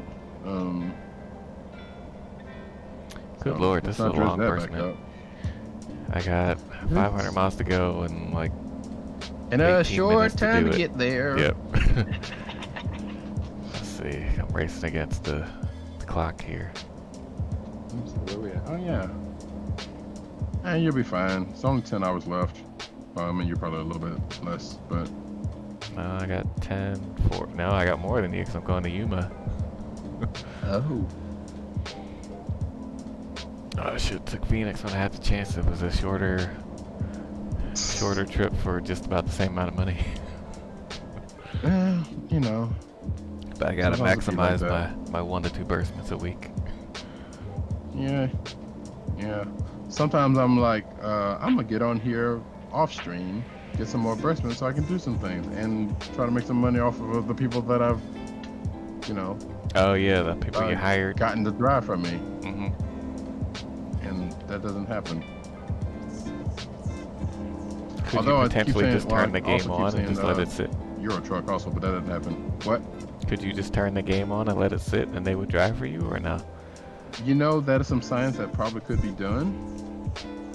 Good lord, this is a let's not long dress that back burst, up. I got 500 miles to go and like. And a 18 short minutes time do to it. get there. Yep. Let's see. I'm racing against the clock here. Where we at? Oh yeah. And you'll be fine. It's only 10 hours left. Well, I mean, you're probably a little bit less, but No, I got 10. No, I got more than you because I'm going to Yuma. oh. I should have took Phoenix when I had the chance. It was a shorter trip for just about the same amount of money. You know. But I gotta Sometimes it be like maximize my 1 to 2 burstments a week. Yeah. Sometimes I'm like, I'm gonna get on here off stream, get some more burstments so I can do some things and try to make some money off of the people that I've, Oh yeah, the people you hired. gotten to drive from me, Mm-hmm. and that doesn't happen. Could Although you I keep potentially saying- just well, turn the I game also keep on and saying, just let it sit? Euro truck also, but that doesn't happen. What? Could you just turn the game on and let it sit and they would drive for you or no? You know, that is some science that probably could be done,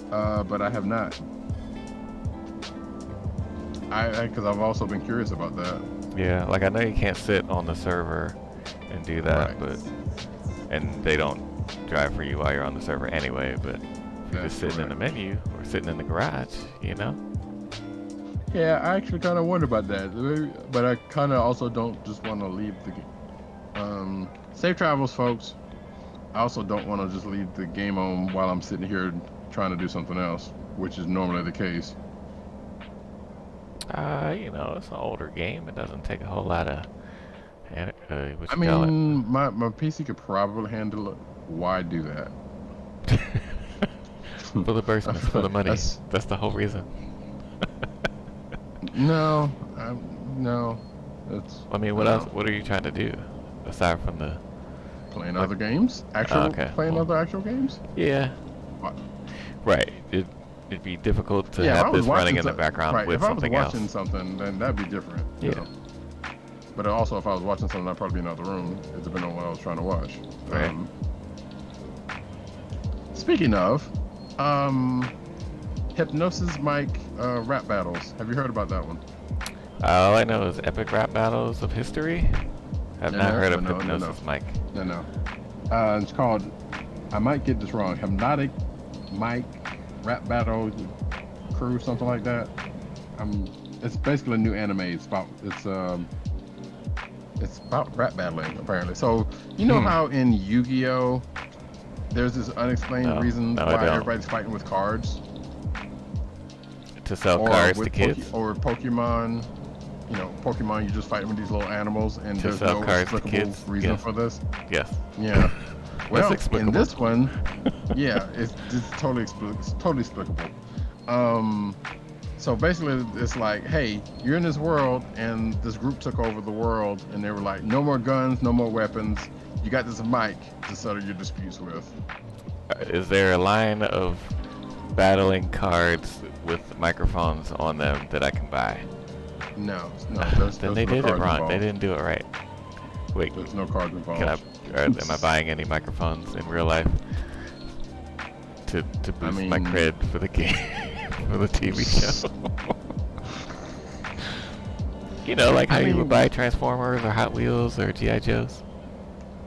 but I have not. Because I've also been curious about that. Yeah, like I know you can't sit on the server and do that, Right. and they don't drive for you while you're on the server anyway, but if you're That's just sitting in the correct. menu or sitting in the garage, you know? Yeah, I actually kind of wonder about that, but I kind of also don't just want to leave the game. Safe travels, folks. I also don't want to just leave the game on while I'm sitting here trying to do something else, which is normally the case. You know, it's an older game. It doesn't take a whole lot of, what I you call it? mean, my PC could probably handle it. Why do that? For the bursters, for the money. That's- That's the whole reason. No, no. That's. I mean, what else? What are you trying to do aside from the? Playing Like- other games? okay, Playing well. other actual games? Yeah. What? Right. It'd be difficult to Yeah, if I have was this running watching in the some- background right, with if I was something watching else. something, then that'd be different. you Yeah. know. But also, if I was watching something, I'd probably be in another room, depending on what I was trying to watch. Right. Speaking of, Hypnosis Mic rap battles. Have you heard about that one? All I know is epic rap battles of history. I've not heard of no, Hypnosis Mike. No. It's called, I might get this wrong, Hypnotic Mic Rap Battle Crew, something like that. It's basically a new anime. It's about rap battling, apparently. So you know how in Yu-Gi-Oh there's this unexplained reason no, I why don't. everybody's fighting with cards, To sell cards to with kids. or Pokemon. You know, Pokemon, you're just fighting with these little animals, and To there's sell no cards to explicable kids? reason Yes. for this. Yes. Yeah. Well, in explicable. this one, yeah, it's totally explicable. So basically, it's like, hey, you're in this world, and this group took over the world, and they were like, no more guns, no more weapons. You got this mic to settle your disputes with. Is there a line of battling cards with microphones on them that I can buy? No. Then they did it wrong. They didn't do it right. Wait, There's no cards involved. am I buying any microphones in real life to boost my mean- cred for the game, for the TV show? You know, like how you would buy Transformers or Hot Wheels or G.I. Joes?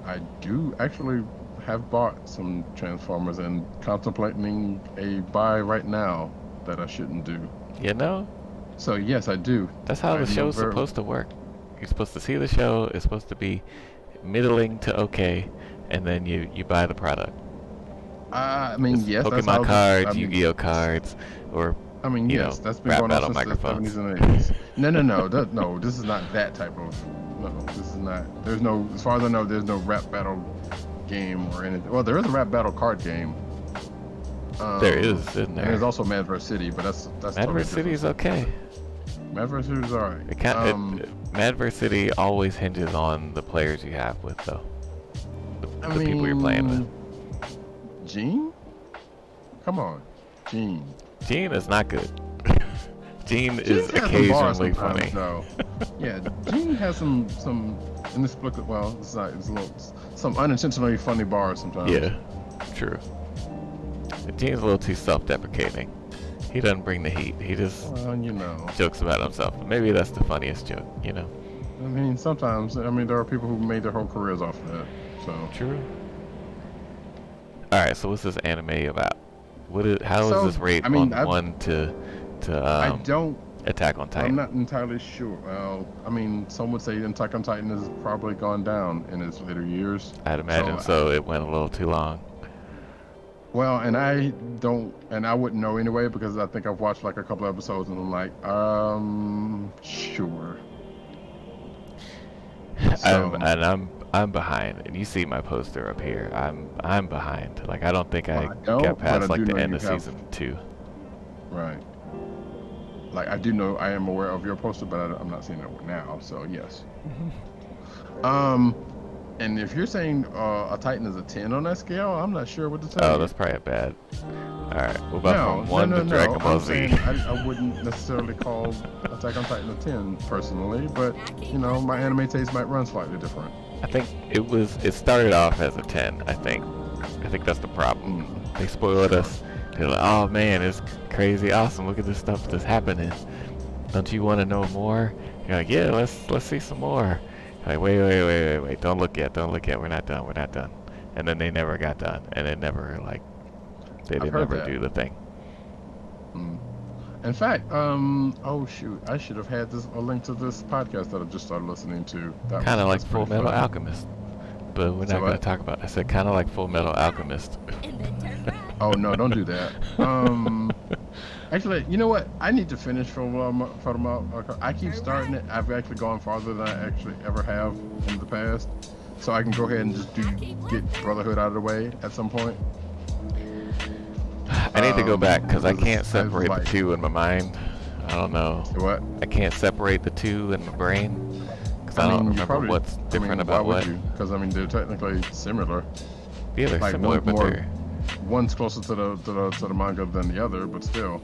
I do actually have bought some Transformers and contemplating a buy right now that I shouldn't do. You know? So yes, I do. That's how I the know show's very- supposed to work. You're supposed to see the show, it's supposed to be middling to okay, and then you buy the product. I mean, It's yes, that's Pokemon how cards, I mean, Yu-Gi-Oh cards, or I mean, you yes, know, that's been rap going on battle since microphones. the 70s and 80s. No, this is not that type of. No, this is not. There's no, as far as I know, there's no rap battle game or anything. Well, there is a rap battle card game. There is, isn't And there? there's also Mad vs. City, but that's totally Mad vs. City is okay. different. Mad vs. City is alright. It Mad vs. City always hinges on the players you have with, though. The people you're playing with. Gene? Come on, Gene. Gene is not good. Gene Gene is has some bars occasionally sometimes, funny. though. Yeah, Gene has some inexplicable. Well, it's not. It's a little some unintentionally funny bars sometimes. Yeah, true. Gene's a little too self-deprecating. He doesn't bring the heat. He just Well, you know. jokes about himself. Maybe that's the funniest joke, you know? I mean, sometimes. I mean, there are people who made their whole careers off of that. So. True. All right, so what's this anime about? How So, is this rate I mean, on 1 to I don't. Attack on Titan? I'm not entirely sure. Well, I mean, some would say Attack on Titan has probably gone down in its later years. I'd imagine so. It went a little too long. Well, and I don't, and I wouldn't know anyway because I think I've watched like a couple episodes and I'm like, sure. So, I'm behind, and you see my poster up here. I'm behind. Like I don't think I I don't, got but I past like do the know end you of have- season 2. right. Like I do know, I am aware of your poster, but I'm not seeing it now. So yes. And if you're saying a Titan is a 10 on that scale, I'm not sure what to tell you. Oh, that's probably a bad. All right, what about from 1 to Dragon Ball I'm Z? saying I wouldn't necessarily call Attack on Titan a 10 personally, but you know, my anime taste might run slightly different. I think it started off as a 10, I think, I think that's the problem. They spoiled us. They're like, oh man, it's crazy awesome. Look at this stuff that's happening. Don't you want to know more? You're like, yeah, let's see some more. You're like, wait. Don't look yet. We're not done. And then they never got done. And it never, like, they didn't ever do the thing. In fact, oh shoot, I should have had a link to this podcast that I just started listening to. Kind of like Full Metal Alchemist. But we're not going to talk about it. I said kind of like Full Metal Alchemist. Oh no, don't do that. Actually, you know what? I need to finish Full Metal. I keep starting it. I've actually gone farther than I actually ever have in the past. So I can go ahead and just get Brotherhood out of the way at some point. I need to go back because I can't separate the two in my mind. I don't know. What? I can't separate the two in my brain because I don't remember what's different about what. Because I mean, they're technically similar. Yeah, they're like similar, but one's closer to the manga than the other, but still.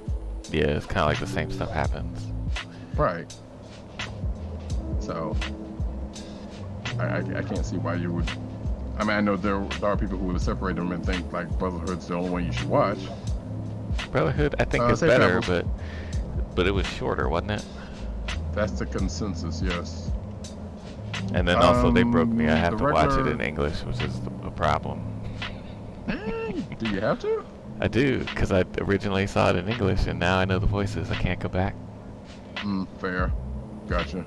Yeah, it's kind of like the same stuff happens. Right. So I can't see why you would. I mean, I know there are people who would separate them and think like Brotherhood's the only one you should watch. Brotherhood, I think is better, but it was shorter, wasn't it? That's the consensus, yes. And then also they broke me. I have to watch it in English, which is a problem. Do you have to? I do, because I originally saw it in English, and now I know the voices. I can't go back. Fair. Gotcha.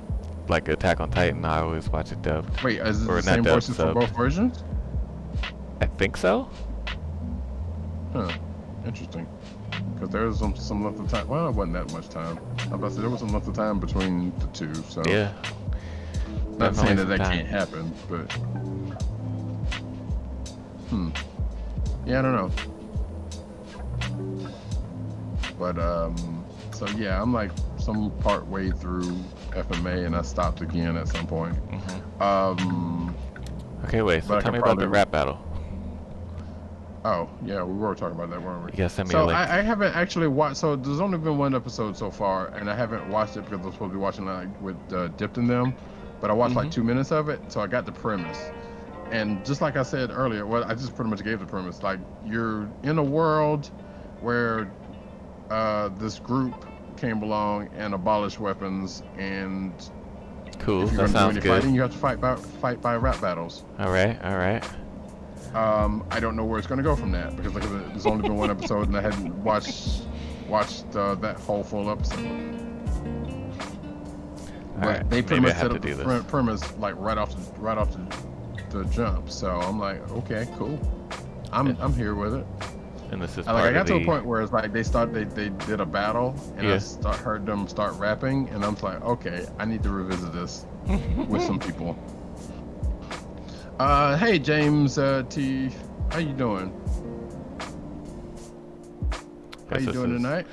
Like Attack on Titan, I always watch it dubbed. Wait, is it the same voices for both versions? I think so. Huh. Interesting. Because there was some length of time. Well, it wasn't that much time. I was about to say there was some length of time between the two. So yeah. Not saying that can't happen, but yeah, I don't know. But so yeah, I'm like some part way through FMA, and I stopped again at some point. Okay, wait. So tell me about the rap battle. Oh yeah, we were talking about that, weren't we? Yeah, send me a link. I haven't actually watched. So there's only been one episode so far, and I haven't watched it because I'm supposed to be watching like with Dipped in them. But I watched like 2 minutes of it, so I got the premise. And just like I said earlier, well, I just pretty much gave the premise. Like, you're in a world where this group came along and abolished weapons, and cool. if you're That sounds do any good. fighting, you have to fight by rap battles. All right. I don't know where it's gonna go from that because like there's only been one episode, and I hadn't watched that whole full episode. But they pretty much set up the premise like right off the jump. So I'm like, okay, cool. I'm here with it. And this is I got to a point where it's like they did a battle, and I heard them start rapping, and I'm like, okay, I need to revisit this with some people. Hey James T, how you doing? How you doing tonight?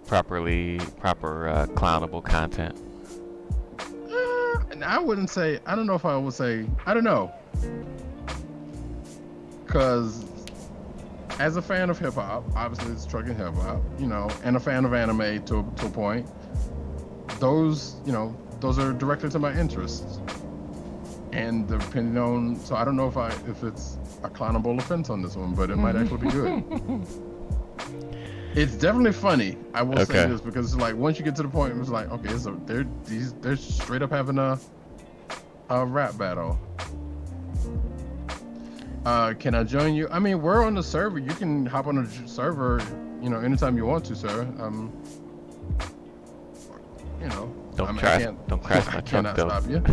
Proper clownable content. I wouldn't say. I don't know if I would say. I don't know. Because as a fan of hip hop, obviously it's Truckin hip hop, and a fan of anime to a point. Those are directly to my interests. And depending on, so I don't know if it's a clownable offense on this one, but it might actually be good. It's definitely funny. I will say this because it's like once you get to the point, it's like okay, so they're straight up having a rap battle. Can I join you? I mean, we're on the server. You can hop on the server, anytime you want to, sir. Don't crash my truck, cannot though. stop you.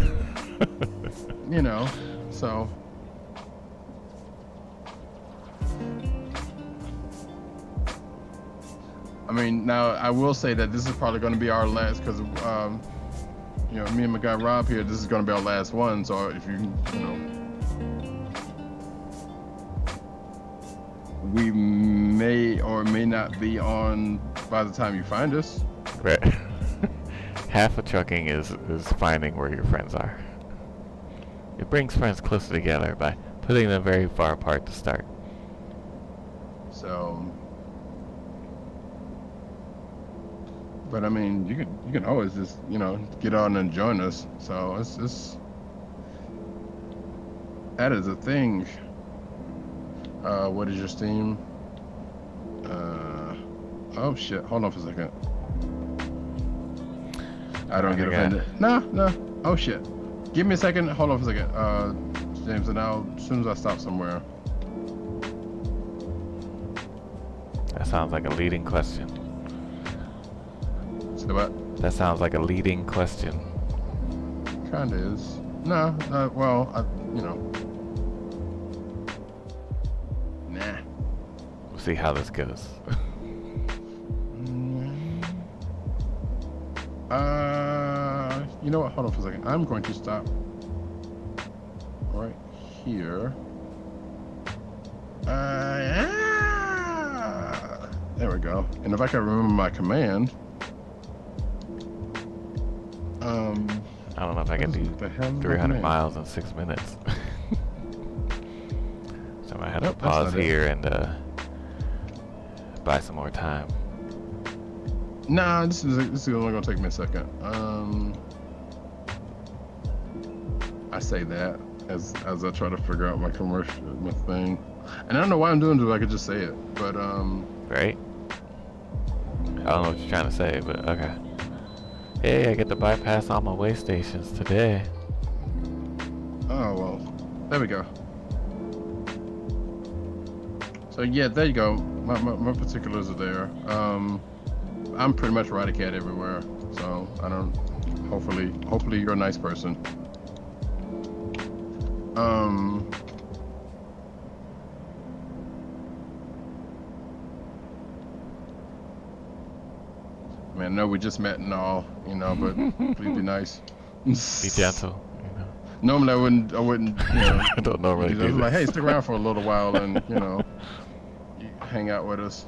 So. I mean, now I will say that this is probably going to be our last, because me and my guy Rob here, this is going to be our last one. So if we may or may not be on by the time you find us. Right. Half of trucking is finding where your friends are. It brings friends closer together by putting them very far apart to start. So, but I mean, you can always just get on and join us. So that is a thing. What is your Steam? Oh shit! Hold on for a second. I don't get offended. No. Oh shit! Give me a second. Hold on for a second. James, and now as soon as I stop somewhere. That sounds like a leading question. Say what? That sounds like a leading question. Kinda is. No. Well, you know. Nah. We'll see how this goes. You know what? Hold on for a second. I'm going to stop right here. There we go. And if I can remember my command, I don't know if I can do 300 miles in 6 minutes. So I might have to pause here and buy some more time. Nah, this is only gonna take me a second. I say that as I try to figure out my thing, and I don't know why I'm doing it. I could just say it, but Right? I don't know what you're trying to say, but okay. Hey, I get to bypass all my way stations today. Oh well, there we go. So yeah, there you go. My particulars are there. I'm pretty much Roddykat everywhere, so I don't. Hopefully you're a nice person. Man, no, we just met and all, you know, but please be nice. Be gentle, you know. Normally I wouldn't, you know. I don't normally do Like, this. hey, stick around for a little while and, you know, hang out with us.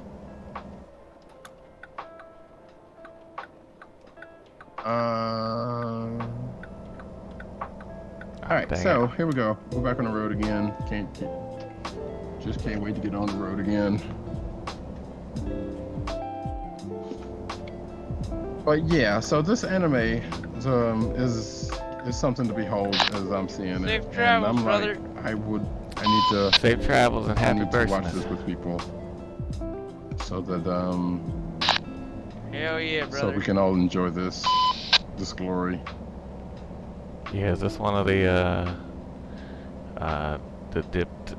Alright, so here we go. We're back on the road again. Just can't wait to get on the road again. But yeah, so this anime is something to behold as I'm seeing it. Safe travels, and I'm brother. like, I need to Safe travels and happy watch birthday. this with people, so that Hell yeah, brother. so we can all enjoy this glory. Yeah, is this one of the dipped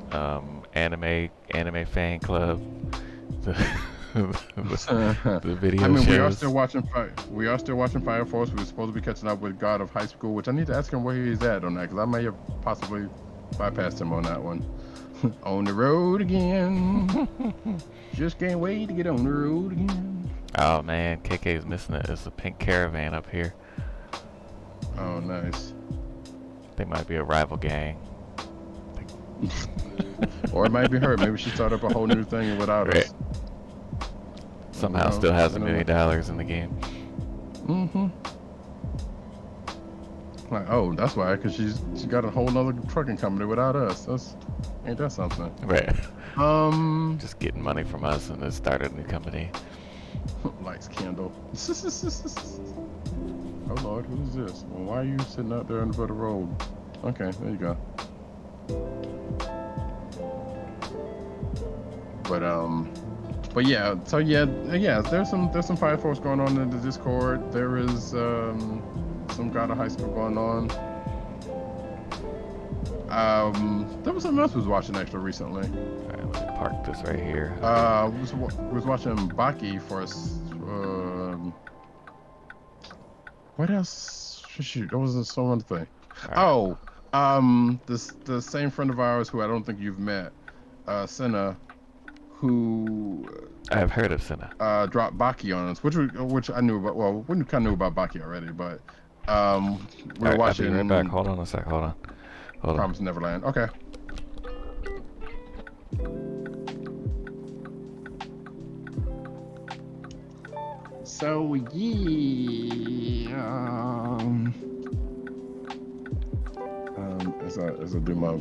anime fan club? The video I mean, shows. we are still watching Fire Force. We're supposed to be catching up with God of High School, which I need to ask him where he's at on that, because I may have possibly bypassed him on that one. On the road again. Just can't wait to get on the road again. Oh man, KaeKae's missing it. It's a pink caravan up here. Oh, nice. They might be a rival gang. Or it might be her. Maybe she started up a whole new thing without us. Somehow still has $1 million in the game. Mm-hmm. Like, oh, that's why, because she got a whole nother trucking company without us. Ain't that something? Right. Just getting money from us and then started a new company. Lights candle. Oh Lord, who's this? Well, why are you sitting out there on the road? Okay, there you go. But yeah, so yeah, there's some Fire Force going on in the Discord. There is some God of High School going on. There was something else I was watching extra recently. Alright, let me park this right here. Was watching Baki for us. What else? Shoot, that was some other thing. Right. Oh, the same friend of ours who I don't think you've met, Senna, who I have heard of Senna. Dropped Baki on us, which I knew about. Well, we kind of knew about Baki already, but we were watching. I'll be right back. Hold on a sec. Hold on. Promised Neverland. Okay. So yeah, as I do my, I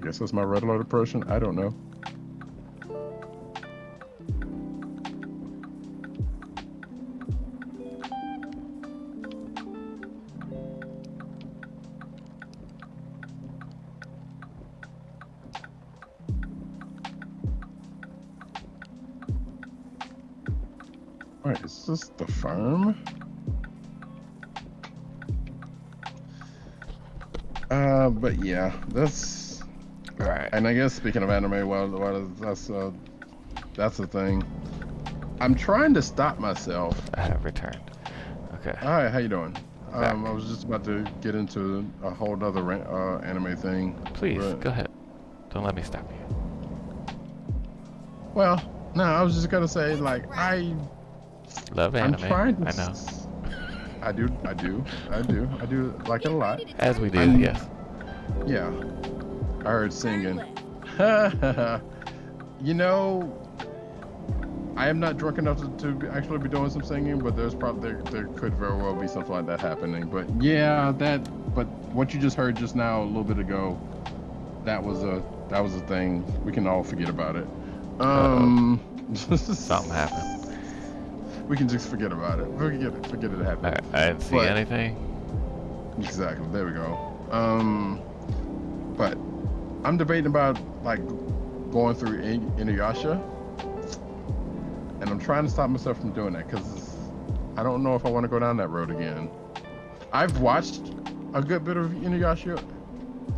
guess that's my red alert impression. I don't know. Wait, is this the firm? But yeah, that's. All right. And I guess speaking of anime, that's the thing. I'm trying to stop myself. I have returned. Okay. All right, how you doing? Back. I was just about to get into a whole other anime thing. Please, but- go ahead. Don't let me stop you. Well, no, I was just gonna say, like, Love I'm anime. trying to. I know. I do like it a lot. As we do, I'm- yes. Yeah, I heard singing. left. You know, I am not drunk enough to actually be doing some singing, but there could very well be something like that happening. But yeah, but what you just heard just now a little bit ago, that was a thing. We can all forget about it. Something happened. We can just forget about it. Forget it happened. I didn't see But- anything. Exactly. There we go. But I'm debating about like going through Inuyasha, and I'm trying to stop myself from doing that because I don't know if I want to go down that road again. I've watched a good bit of Inuyasha,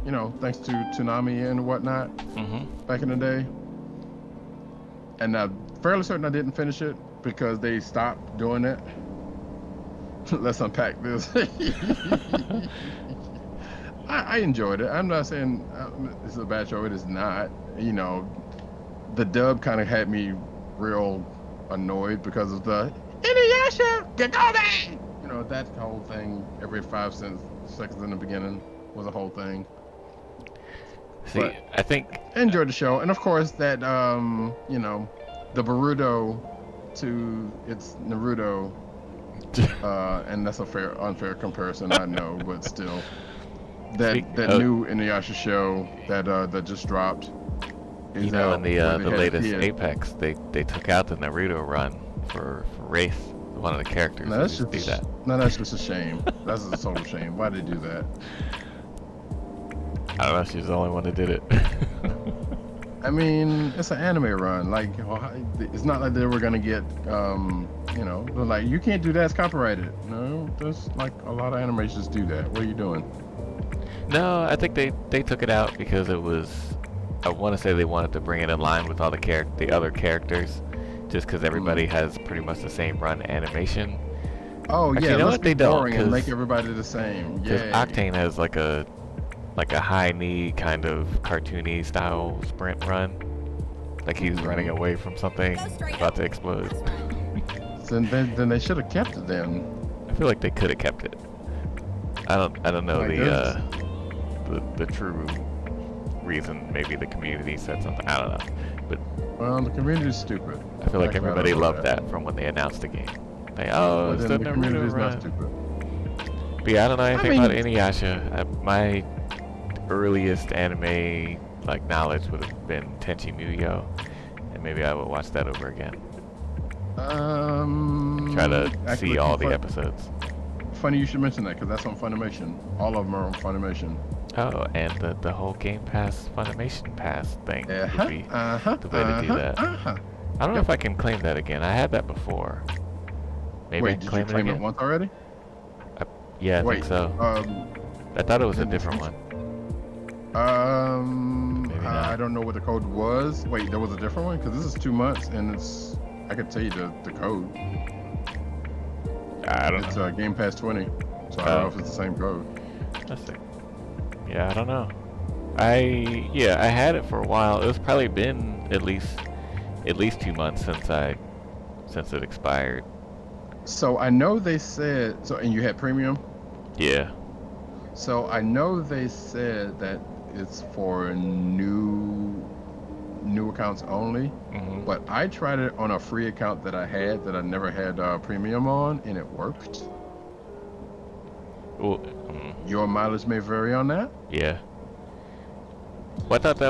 you know, thanks to Toonami and whatnot back in the day, and I'm fairly certain I didn't finish it because they stopped doing it. Let's unpack this. I enjoyed it. I'm not saying it's a bad show. It is not. You know, the dub kind of had me real annoyed because of the Inuyasha, get going! You know, that whole thing every 5 seconds in the beginning was a whole thing. See, But- I think I enjoyed the show, and of course that you know, the Boruto to its Naruto, and that's a unfair comparison, I know, but still, that new Inuyasha show that just dropped. Is you know, in the where they had latest Kid. Apex, they took out the Naruto run for Wraith, one of the characters. No, They that's just just do that. No, that's just a shame. That's a total shame. Why did they do that? I don't know. She's the only one that did it. I mean, it's an anime run. Like, it's not like they were gonna get, you know, they're like, you can't do that. It's copyrighted. No, there's like a lot of animations do that. What are you doing? No, I think they took it out because it was. I want to say they wanted to bring it in line with all the other characters, just because everybody has pretty much the same run animation. Oh Actually, yeah, you know let's what? be They don't, boring and 'cause- make everybody the same. Because Yeah. Octane has like a high knee kind of cartoony style sprint run, like he's running away from something Go straight about up. to explode. That's So right. then they should have kept it then. I feel like they could have kept it. I don't know Like the true reason. Maybe the community said something. I don't know, but Well, the community's stupid. I feel like Talk about everybody all loved that from when they announced the game. Like, oh, But it's then the the Naruto community's run. not stupid. But yeah, I don't know anything about mean- Inuyasha. My earliest anime like knowledge would have been Tenchi Muyo, and maybe I would watch that over again. Try to Actually, see all the fun- episodes. Funny you should mention that because that's on Funimation. All of them are on Funimation. Oh, and the whole Game Pass Funimation Pass thing would be the way to do that. I don't know if I can claim that again. I had that before. Maybe I Wait, can did you claim claim it it again. once already? Yeah, I Wait, think so. I thought it was a in the different future? one. Maybe not. I don't know what the code was. Wait, there was a different one? Because this is 2 months and it's, I could tell you the code. I don't It's know. Game Pass 20. So I don't know if it's the same code. Let's see. Yeah, I don't know. I had it for a while. It was probably been at least 2 months since it expired. So I know they said, and you had premium? Yeah. So I know they said that it's for new accounts only, Mhm. but I tried it on a free account that I had that I never had premium on, and it worked. Well, Your mileage may vary on that. yeah. Well, I thought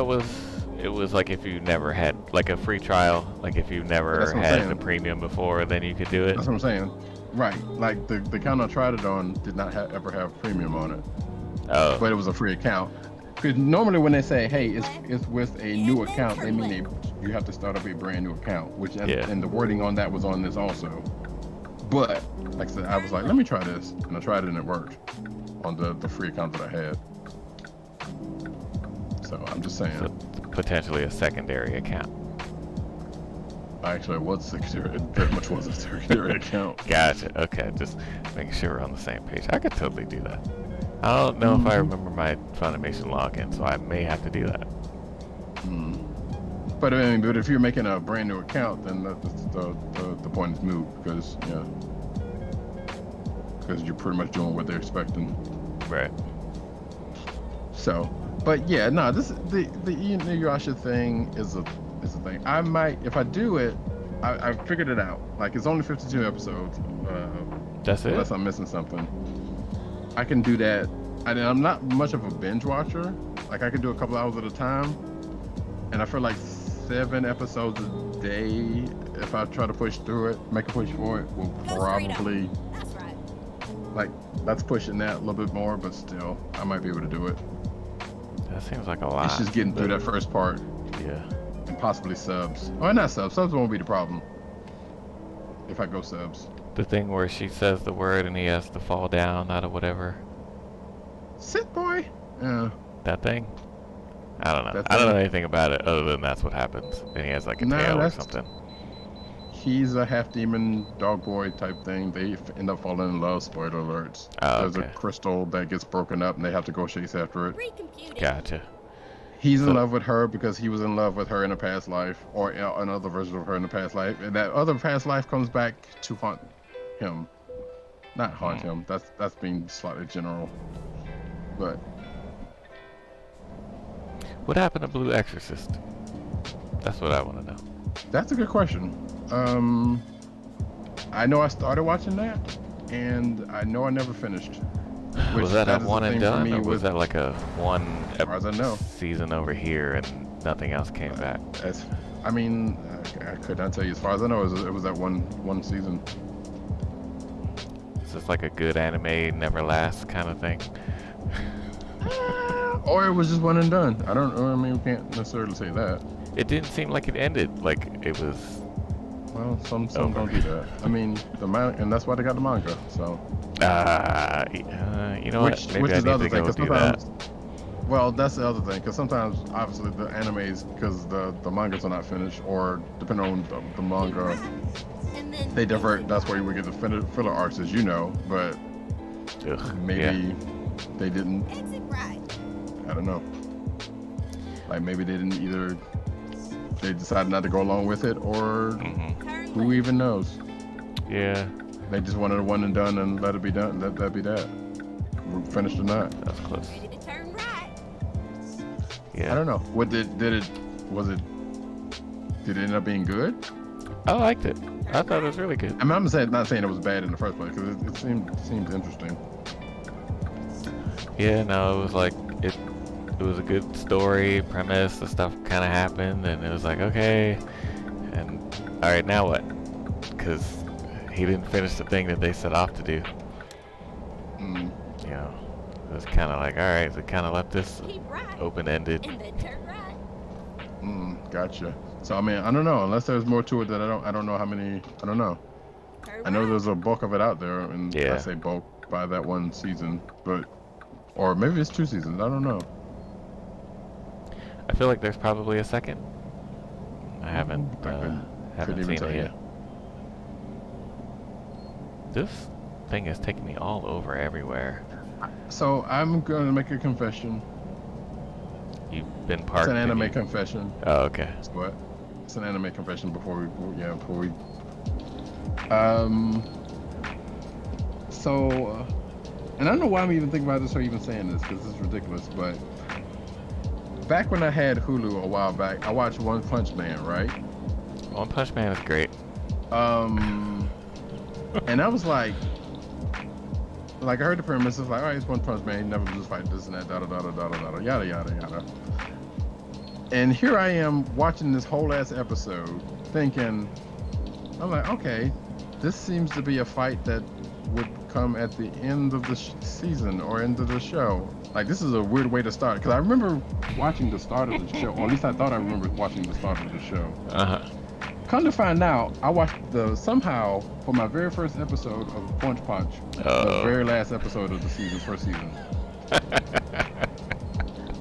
it was like if you never had like a free trial, like if you never That's what I'm had the saying. premium before, then you could do it. That's what I'm saying. Right, like the account I tried it on did not ever have premium on it, Oh, but it was a free account. Because normally when they say, "Hey, it's with a new account," they mean you have to start up a brand new account, which and the wording on that was on this also. But like I said, I was like, let me try this, and I tried it and it worked on the free account that I had. So I'm just saying. So potentially a secondary account. Actually, it was secondary. It very much was a secondary account. Gotcha. Okay, just making sure we're on the same page. I could totally do that. I don't know if I remember my Funimation login, so I may have to do that. But I mean, but if you're making a brand new account, then the point is moot because you're pretty much doing what they're expecting. Right. So, but yeah, no, the Inuyasha thing is a thing. I might, if I do it, I figured it out. Like it's only 52 episodes. That's it. Unless I'm missing something, I can do that. I'm not much of a binge watcher. Like I can do a couple hours at a time, and I feel like 7 episodes a day. If I try to push through it, make a push for it, will probably. That's right. Like that's pushing that a little bit more, but still, I might be able to do it. That seems like a lot. It's just getting through that first part. Yeah. And possibly subs. Oh, not subs. Subs won't be the problem. If I go subs. The thing where she says the word and he has to fall down out of whatever. Sit, boy. Yeah. That thing? I don't know. That I don't know thing? anything about it other than that's what happens. And he has like a tail or something. He's a half demon dog boy type thing. They end up falling in love. Spoiler alerts. Oh, There's okay. a crystal that gets broken up and they have to go chase after it. Recomputing. Gotcha. He's in love with her because he was in love with her in a past life, or another version of her in a past life, and that other past life comes back to haunt him. Not haunt him. That's being slightly general. But what happened to Blue Exorcist? That's what I want to know. that's a good question. I know I started watching that, and I know I never finished. Was that a is the one and thing for done, me or was with- that like a one far as I know. season over here and nothing else came back? I mean, I could not tell you. As far as I know, it was that one season. Is this like a good anime, never lasts kind of thing? Or it was just one and done. I don't know. I mean, we can't necessarily say that. It didn't seem like it ended. Like it was. Well, some don't do that. I mean, the manga, and that's why they got the manga. So. You know what? Maybe Which I is the need other to thing, go 'cause do that. sometimes. Well, that's the other thing, because sometimes, obviously, the animes, because the mangas are not finished, or depending on the manga, And then they divert. That's where we get the filler arcs, as you know. But Ugh, maybe they didn't. exit right. I don't know. Like maybe they didn't either. They decided not to go along with it, or Turn who left. even knows? Yeah, They just wanted a one and done and let it be done. Let that be that. We're finished or not. that's close. Ready to turn right. Yeah. I don't know. What did it end up being good? I liked it. I thought it was really good. I mean, I'm not saying it was bad in the first place, because it seemed interesting. Yeah, no, it was like it was a good story, premise, the stuff kind of happened, and it was like, okay, and all right, now what? Because he didn't finish the thing that they set off to do. Mm. You know, it was kind of like, all right, so it kind of left this Keep right. open-ended. And then turn right. Gotcha. So I mean, I don't know. Unless there's more to it that I don't know how many. I don't know. Turn I know right. there's a bulk of it out there, and Yeah. I say bulk by that one season, but or maybe it's 2 seasons. I don't know. I feel like there's probably a second. I haven't couldn't even seen tell it you. yet. This thing is taking me all over everywhere. So I'm gonna make a confession. You've been It's parked. an and anime you- confession. Oh, okay. It's what? It's an anime confession before we. So, and I don't know why I'm even thinking about this or even saying this, because this is ridiculous. But back when I had Hulu a while back, I watched One Punch Man, right? One Punch Man is great. And I was like I heard the premise. It's like, all right, it's One Punch Man. He never just fight this and that, yada yada yada. And here I am watching this whole ass episode, thinking, I'm like, okay, this seems to be a fight that would come at the end of the season or end of the show. Like, this is a weird way to start, because I remember watching the start of the show, or at least I thought I remember watching the start of the show. Come to find out, I watched somehow for my very first episode of Punch Punch, the very last episode of the season, first season.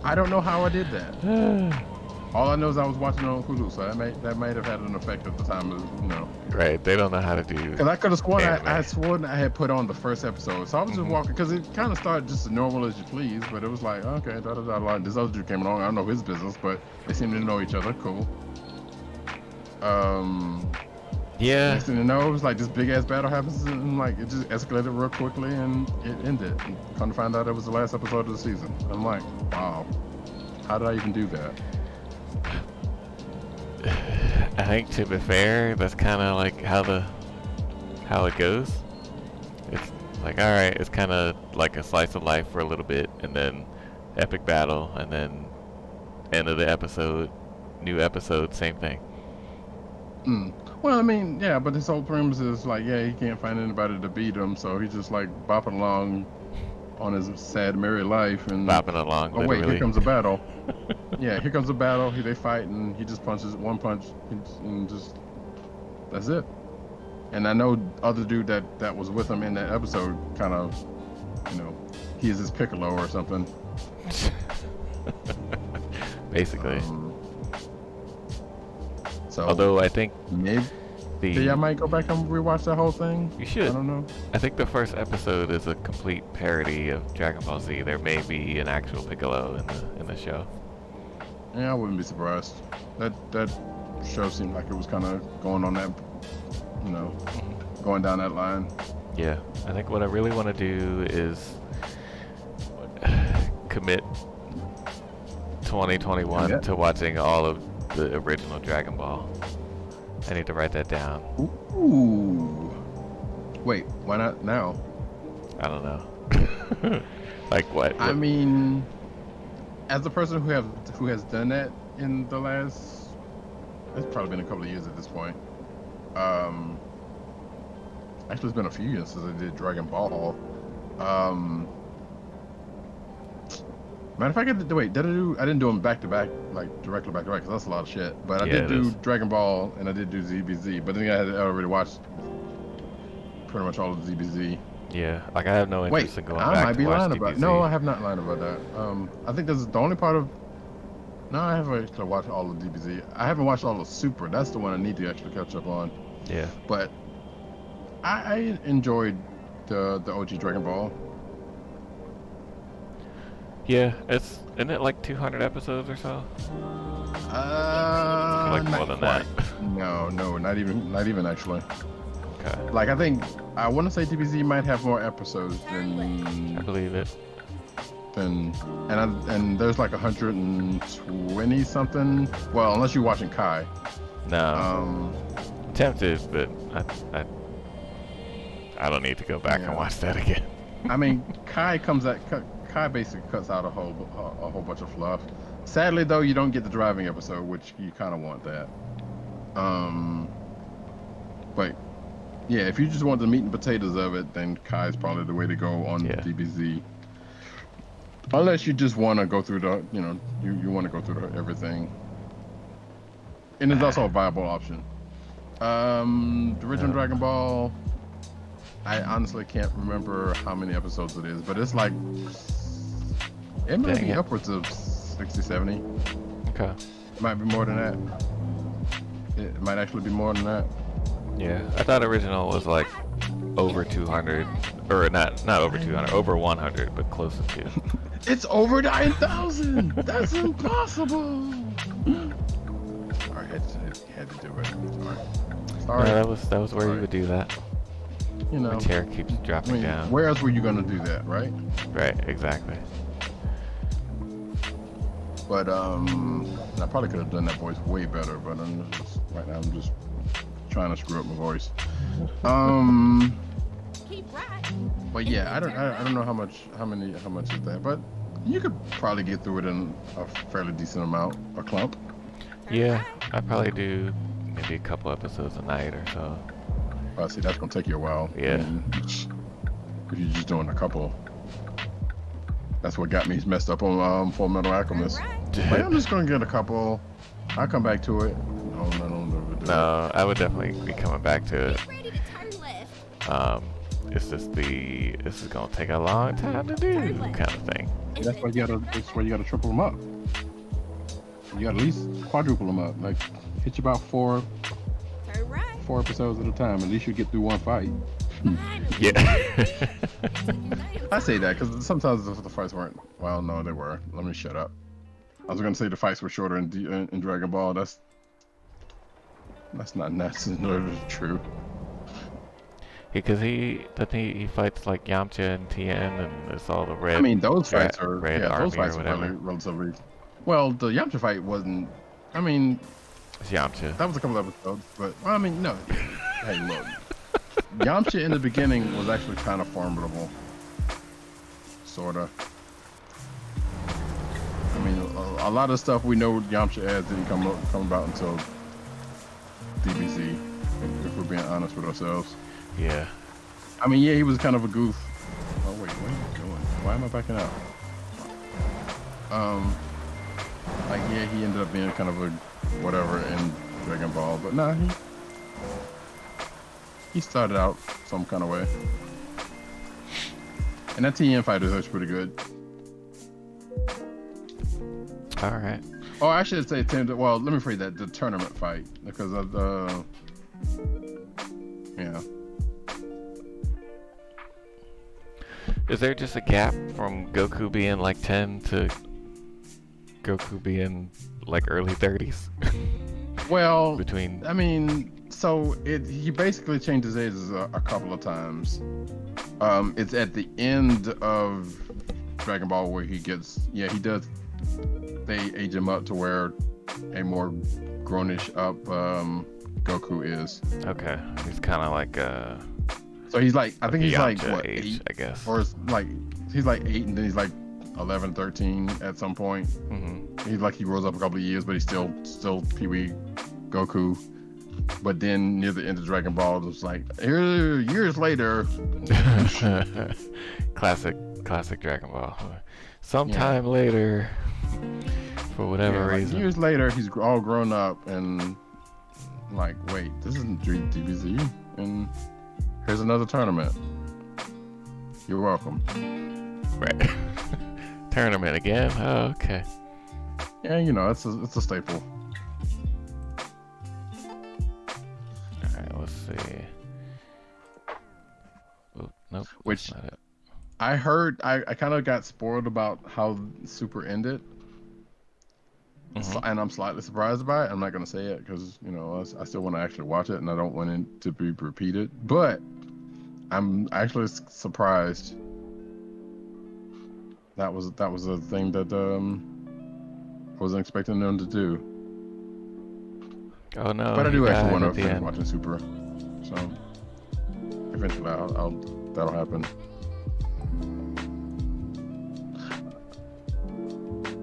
I don't know how I did that. All I know is I was watching it on Hulu, so that might have had an effect at the time, you know. Right, they don't know how to do. Because I could have sworn I had sworn I had put on the first episode, so I was just walking, because it kind of started just as normal as you please, but it was like, okay, this other dude came along. I don't know his business, but they seem to know each other. Cool. Yeah. Next thing you know, it was like this big ass battle happens, and like it just escalated real quickly, and it ended. And come to find out, it was the last episode of the season. I'm like, wow, how did I even do that? I think, to be fair, that's kind of like how it goes. It's like, all right, it's kind of like a slice of life for a little bit, and then epic battle, and then end of the episode, new episode, same thing. Well, I mean, yeah, but his whole premise is like, yeah, he can't find anybody to beat him, so he's just like bopping along on his sad, merry life, and bopping along. Oh literally. wait, here comes a battle. Yeah, here comes a battle. They fight, and he just punches one punch, and just that's it. And I know other dude that was with him in that episode, kind of, you know, he is his Piccolo or something. Basically. So, although I think maybe I might go back and rewatch that whole thing. You should. I don't know. I think the first episode is a complete parody of Dragon Ball Z. There may be an actual Piccolo in the show. Yeah, I wouldn't be surprised. That show seemed like it was kind of going on that, you know, going down that line. Yeah, I think what I really want to do is commit 2021 to watching all of the original Dragon Ball. I need to write that down. Ooh. Wait, why not now? I don't know. Like what? I mean, as a person who has done that in the last, it's probably been a couple of years at this point. Actually, it's been a few years since I did Dragon Ball. Matter of fact, I didn't do them back to back, like directly back to back, because that's a lot of shit. But I did do Dragon Ball, and I did do ZBZ. But then I had already watched pretty much all of ZBZ. Yeah, like I have no interest in going back to watch I might be lying about DBZ. No, I have not lied about that. I think this is the only part of. No, I haven't actually watched all of DBZ. I haven't watched all of Super. That's the one I need to actually catch up on. Yeah. But I enjoyed the OG Dragon Ball. Yeah, isn't it like 200 episodes or so? Like more than that. No, not even actually. Okay. Like I want to say DBZ might have more episodes than. I believe it. And there's like 120 something. Well, unless you're watching Kai. No. Tempted, but I don't need to go back and watch that again. I mean, Kai basically cuts out a whole bunch of fluff. Sadly, though, you don't get the driving episode, which you kind of want that. But yeah, if you just want the meat and potatoes of it, then Kai's probably the way to go on DBZ. Unless you just want to go through the, you want to go through everything. And it's also a viable option. The original Dragon Ball, I honestly can't remember how many episodes it is, but it's like, it might be upwards of 60, 70. Okay. It might be more than that. It might actually be more than that. Yeah, I thought original was like over 200, or not over 200, over 100, but close to 2. It's over 9,000. That's impossible. Sorry, I had to do it. Sorry. Yeah, that was where you would do that. My chair keeps dropping down. Where else were you gonna do that, right? Right, exactly. But I probably could have done that voice way better, but right now I'm just trying to screw up my voice. But yeah, I don't know how much is that, but you could probably get through it in a fairly decent amount, a clump. Yeah, I probably do maybe a couple episodes a night or so. See, that's gonna take you a while. Yeah. if you're just doing a couple. That's what got me messed up on Full Metal Alchemist. Like, I'm just gonna get a couple. I'll come back to it. No, I don't. No, I would definitely be coming back to it. Get ready to turn left. It's just this is gonna take a long time to do kind of thing. That's why you gotta triple them up. You gotta at least quadruple them up. Like, hit you about four Turn right. episodes at a time. At least you get through one fight. Yeah. I say that because sometimes the fights weren't. Well, no, they were. Let me shut up. I was gonna say the fights were shorter in Dragon Ball. That's not necessarily true. Because he fights like Yamcha and Tien, and it's all the red. I mean, those fights are red yeah, army those fights or are whatever. relatively. Well, the Yamcha fight wasn't. I mean, It's Yamcha. that was a couple episodes, but well, I mean, no. Hey, look, Yamcha in the beginning was actually kind of formidable, sorta. I mean, a lot of stuff we know Yamcha as didn't come about until DBZ, if we're being honest with ourselves. Yeah. I mean, yeah, he was kind of a goof. Oh wait, what are you doing? Why am I backing out? Like, yeah, he ended up being kind of a whatever in Dragon Ball, but nah, he started out some kind of way. And that TN fight is pretty good. All right. Oh, I should say, well, let me phrase that, the tournament fight, because of the, yeah. Is there just a gap from Goku being like 10 to Goku being like early 30s? Well, between. I mean, so he basically changed his ages a couple of times. It's at the end of Dragon Ball where he does. They age him up to where a more grownish up Goku is. Okay, he's kind of like So he's like, I think he's like Yamcha what, age, 8? I guess. Or it's like he's like 8, and then he's like 11, 13 at some point. Mm-hmm. He's like, he grows up a couple of years, but he's still Pee-wee Goku. But then near the end of Dragon Ball, it's like, here, years later. classic Dragon Ball. Sometime later, for whatever like reason. years later, he's all grown up and like, wait, this isn't DBZ, and here's another tournament. You're welcome. Right. Tournament again? Oh, okay. Yeah, you know, it's a staple. Alright, let's see. Oh, nope. Which that's not it. I heard, I kind of got spoiled about how Super ended. Mhm. And I'm slightly surprised by it. I'm not going to say it because, you know, I still want to actually watch it and I don't want it to be repeated. But I'm actually surprised. That was a thing that I wasn't expecting them to do. Oh no. But I he do died actually want at to the finish end. watching Super. So eventually that'll happen.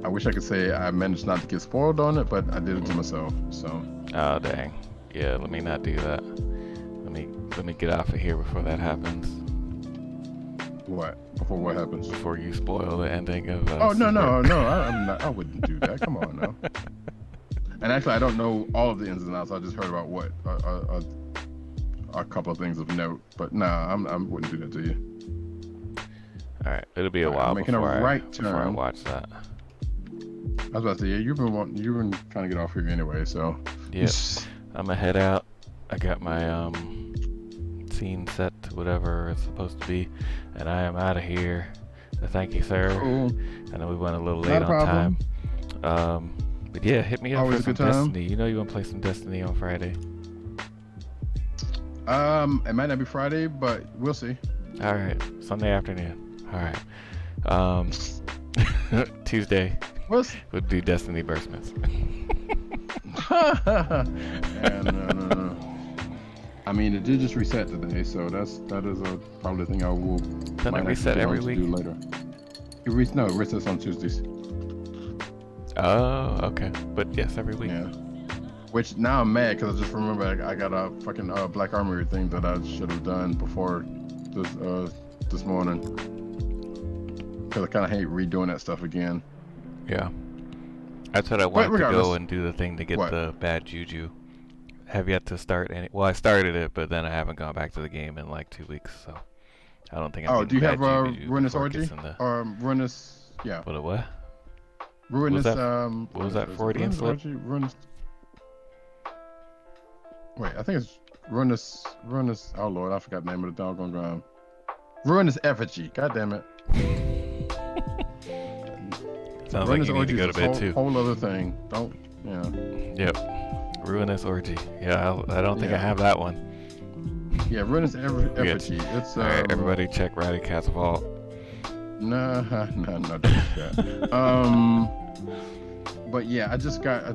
I wish I could say I managed not to get spoiled on it, but I did it to myself. So. Oh dang. Yeah, let me not do that. Let me get off of here before that happens. What? Before what happens? Before you spoil the ending of. Oh no, Super. I'm not. I wouldn't do that. Come on now. And actually, I don't know all of the ins and outs. I just heard about what a couple of things of note. But nah, I wouldn't do that to you. All right, it'll be a while making a before right before I turn. watch that. I was about to say, yeah, you've been trying to get off here anyway, so. Yep. I'm gonna head out. I got my scene set to whatever it's supposed to be, and I am out of here. So thank you, sir. Cool. I know we went a little late Not a on problem. time. But yeah, hit me up Always for a some good time. Destiny. You know you wanna play some Destiny on Friday. It might not be Friday, but we'll see. All right, Sunday afternoon. All right. Tuesday We'll would do Destiny Bursements. Yeah, no. I mean, it did just reset today, so that is probably the thing I will. Doesn't might it reset actually every get on week? to do later. It resets on Tuesdays. Oh, okay. But yes, every week. Yeah. Which now I'm mad because I just remember I got a fucking Black Armory thing that I should have done before this this morning because I kind of hate redoing that stuff again. Yeah. I said I wanted to regardless. go and do the thing to get What? the bad juju. Have yet to start any. Well, I started it, but then I haven't gone back to the game in like 2 weeks, so I don't think I'm Oh, do you getting have bad juju Ruinous before it Orgy? gets in the- Or Ruinous, yeah. What? Ruinous, that- what was that is it? Freudian Ruinous slip? Orgy? Ruinous. Wait, I think it's Ruinous, oh Lord, I forgot the name of the doggone ground. Ruinous Effigy, god damn it. Sounds like you need to Orgy go is to a bed too. whole other thing. Don't, yeah. Yep. Ruinous Orgy. Yeah, I don't think I Yeah. have that one. Yeah, Ruinous Effigy. It's, Alright, everybody check Roddykat vault. Nah, don't do that. But yeah, I just got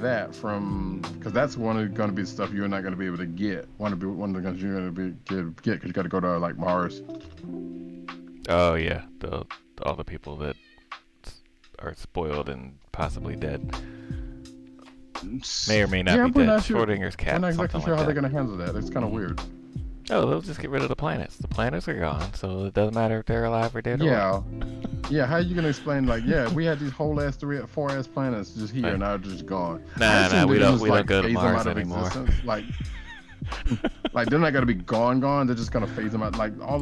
that from, because that's going to be the stuff you're not going to be able to get. One of the guns you're going to get because you got to go to like Mars. Oh yeah, all the people that are spoiled and possibly dead. May or may not Yeah, be we're dead. not sure. Schrodinger's cat. I'm not exactly something sure like how they're that. going to handle that. It's kind of weird. Oh, they'll just get rid of the planets. The planets are gone, so it doesn't matter if they're alive or dead. Yeah. Yeah, how are you going to explain, like, yeah, we had these whole ass 3 or 4 ass planets just here, Right. now they're just gone. Nah, we don't go to phase them Mars out of anymore. existence. Like they're not gonna be gone. They're just gonna phase them out. Like all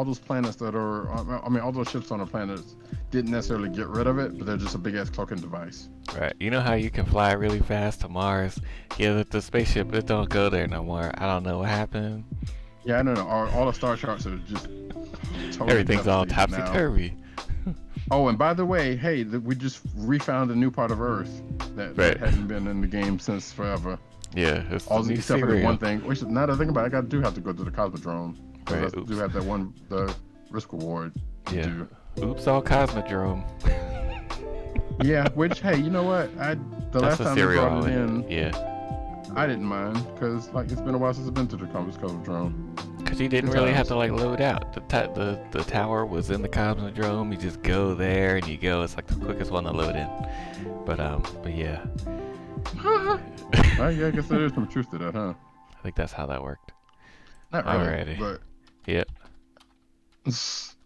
those planets that are, I mean, all those ships on the planets didn't necessarily get rid of it, but they're just a big ass cloaking device. Right. You know how you can fly really fast to Mars? Yeah, the spaceship, it don't go there no more. I don't know what happened. Yeah, I don't know. All the star charts are just totally Everything's all devastated now. topsy-turvy. Oh, and by the way, hey, we just refound a new part of Earth that hadn't been in the game since forever. Yeah, it's All the new except for the cereal. one thing. Which, now that I think about it, I do have to go to the Cosmodrome. Right, I do have that one, the risk reward. to Yeah. do. Oops, all Cosmodrome. Yeah, which, hey, you know what? The That's last the time they cereal. brought it in, Yeah. I didn't mind, because like it's been a while since I've been to the Cosmodrome. Because you didn't Good really have times. to like load out. The tower was in the Cosmodrome. You just go there and you go. It's like the quickest one to load in. But yeah. I guess there is some truth to that, huh? I think that's how that worked. Not really, Alrighty. but Yep.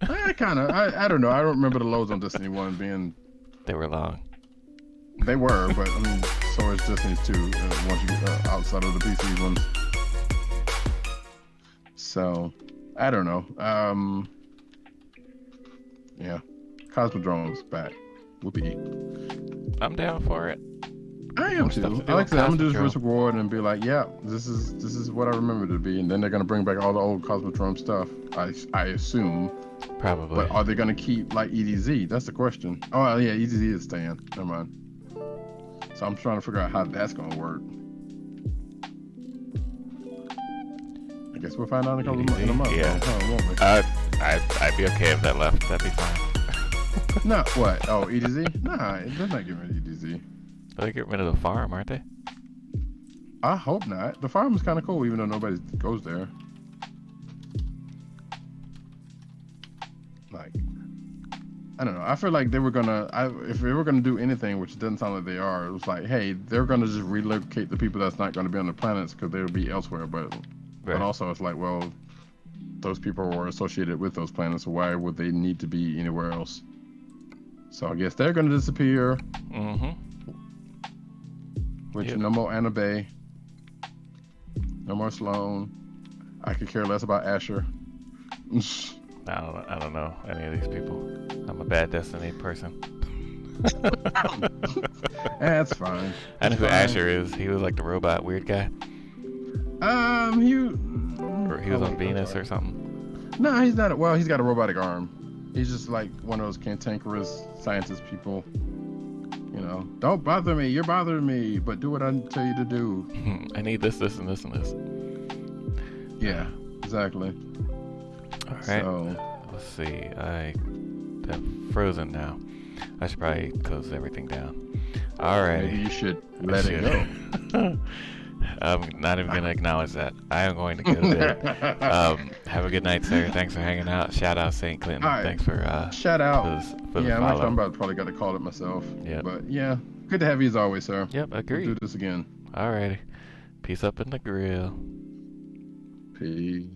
I don't know. I don't remember the loads on Destiny 1 being, They were long. they were, but I mean, so is Destiny 2 once you outside of the PC ones. So, I don't know. Yeah, Cosmodrome's back. Whoopee. I'm down for it. I am too. Stuff to do Like I said, I'm gonna do this Cosmodrome. risk reward and be like, yeah, this is what I remember it to be, and then they're gonna bring back all the old Cosmodrome stuff. I assume. Probably. But are they gonna keep like EDZ? That's the question. Oh yeah, EDZ is staying. Never mind. So I'm trying to figure out how that's gonna work. I guess we'll find out in a month. Yeah. Won't we? I'd be okay if that left. That'd be fine. No, what? Oh, EDZ? Nah, they're not getting rid of EDZ. They're getting rid of the farm, aren't they? I hope not. The farm is kind of cool, even though nobody goes there. Like, I don't know. I feel like they were gonna, if they were gonna do anything, which doesn't sound like they are, it was like, hey, they're gonna just relocate the people that's not gonna be on the planets because they'll be elsewhere. But also, it's like, well, those people were associated with those planets, so why would they need to be anywhere else? So I guess they're gonna disappear. Mm-hmm. Which Yep. no more Anna Bay. No more Sloan. I could care less about Asher. I don't know any of these people. I'm a bad Destiny person. That's fine. I know who Fine. Asher is. He was like the robot weird guy. Or He was on Venus or something. No, he's not. Well, he's got a robotic arm. He's just like one of those cantankerous scientist people. You know, don't bother me. You're bothering me, but do what I tell you to do. I need this, this, and this, and this. Yeah, exactly. All right. So, Let's see. I'm frozen now. I should probably close everything down. All right. maybe you should let it go. I'm not even gonna acknowledge that. I am going to go to bed. Have a good night, sir. Thanks for hanging out. Shout out St. Clinton. All right. Thanks for Shout out. for the Yeah, follow. I'm about to probably got to call it myself. Yep. But yeah, good to have you as always, sir. Yep, agreed. We'll do this again. Alrighty. Peace up in the grill. Peace.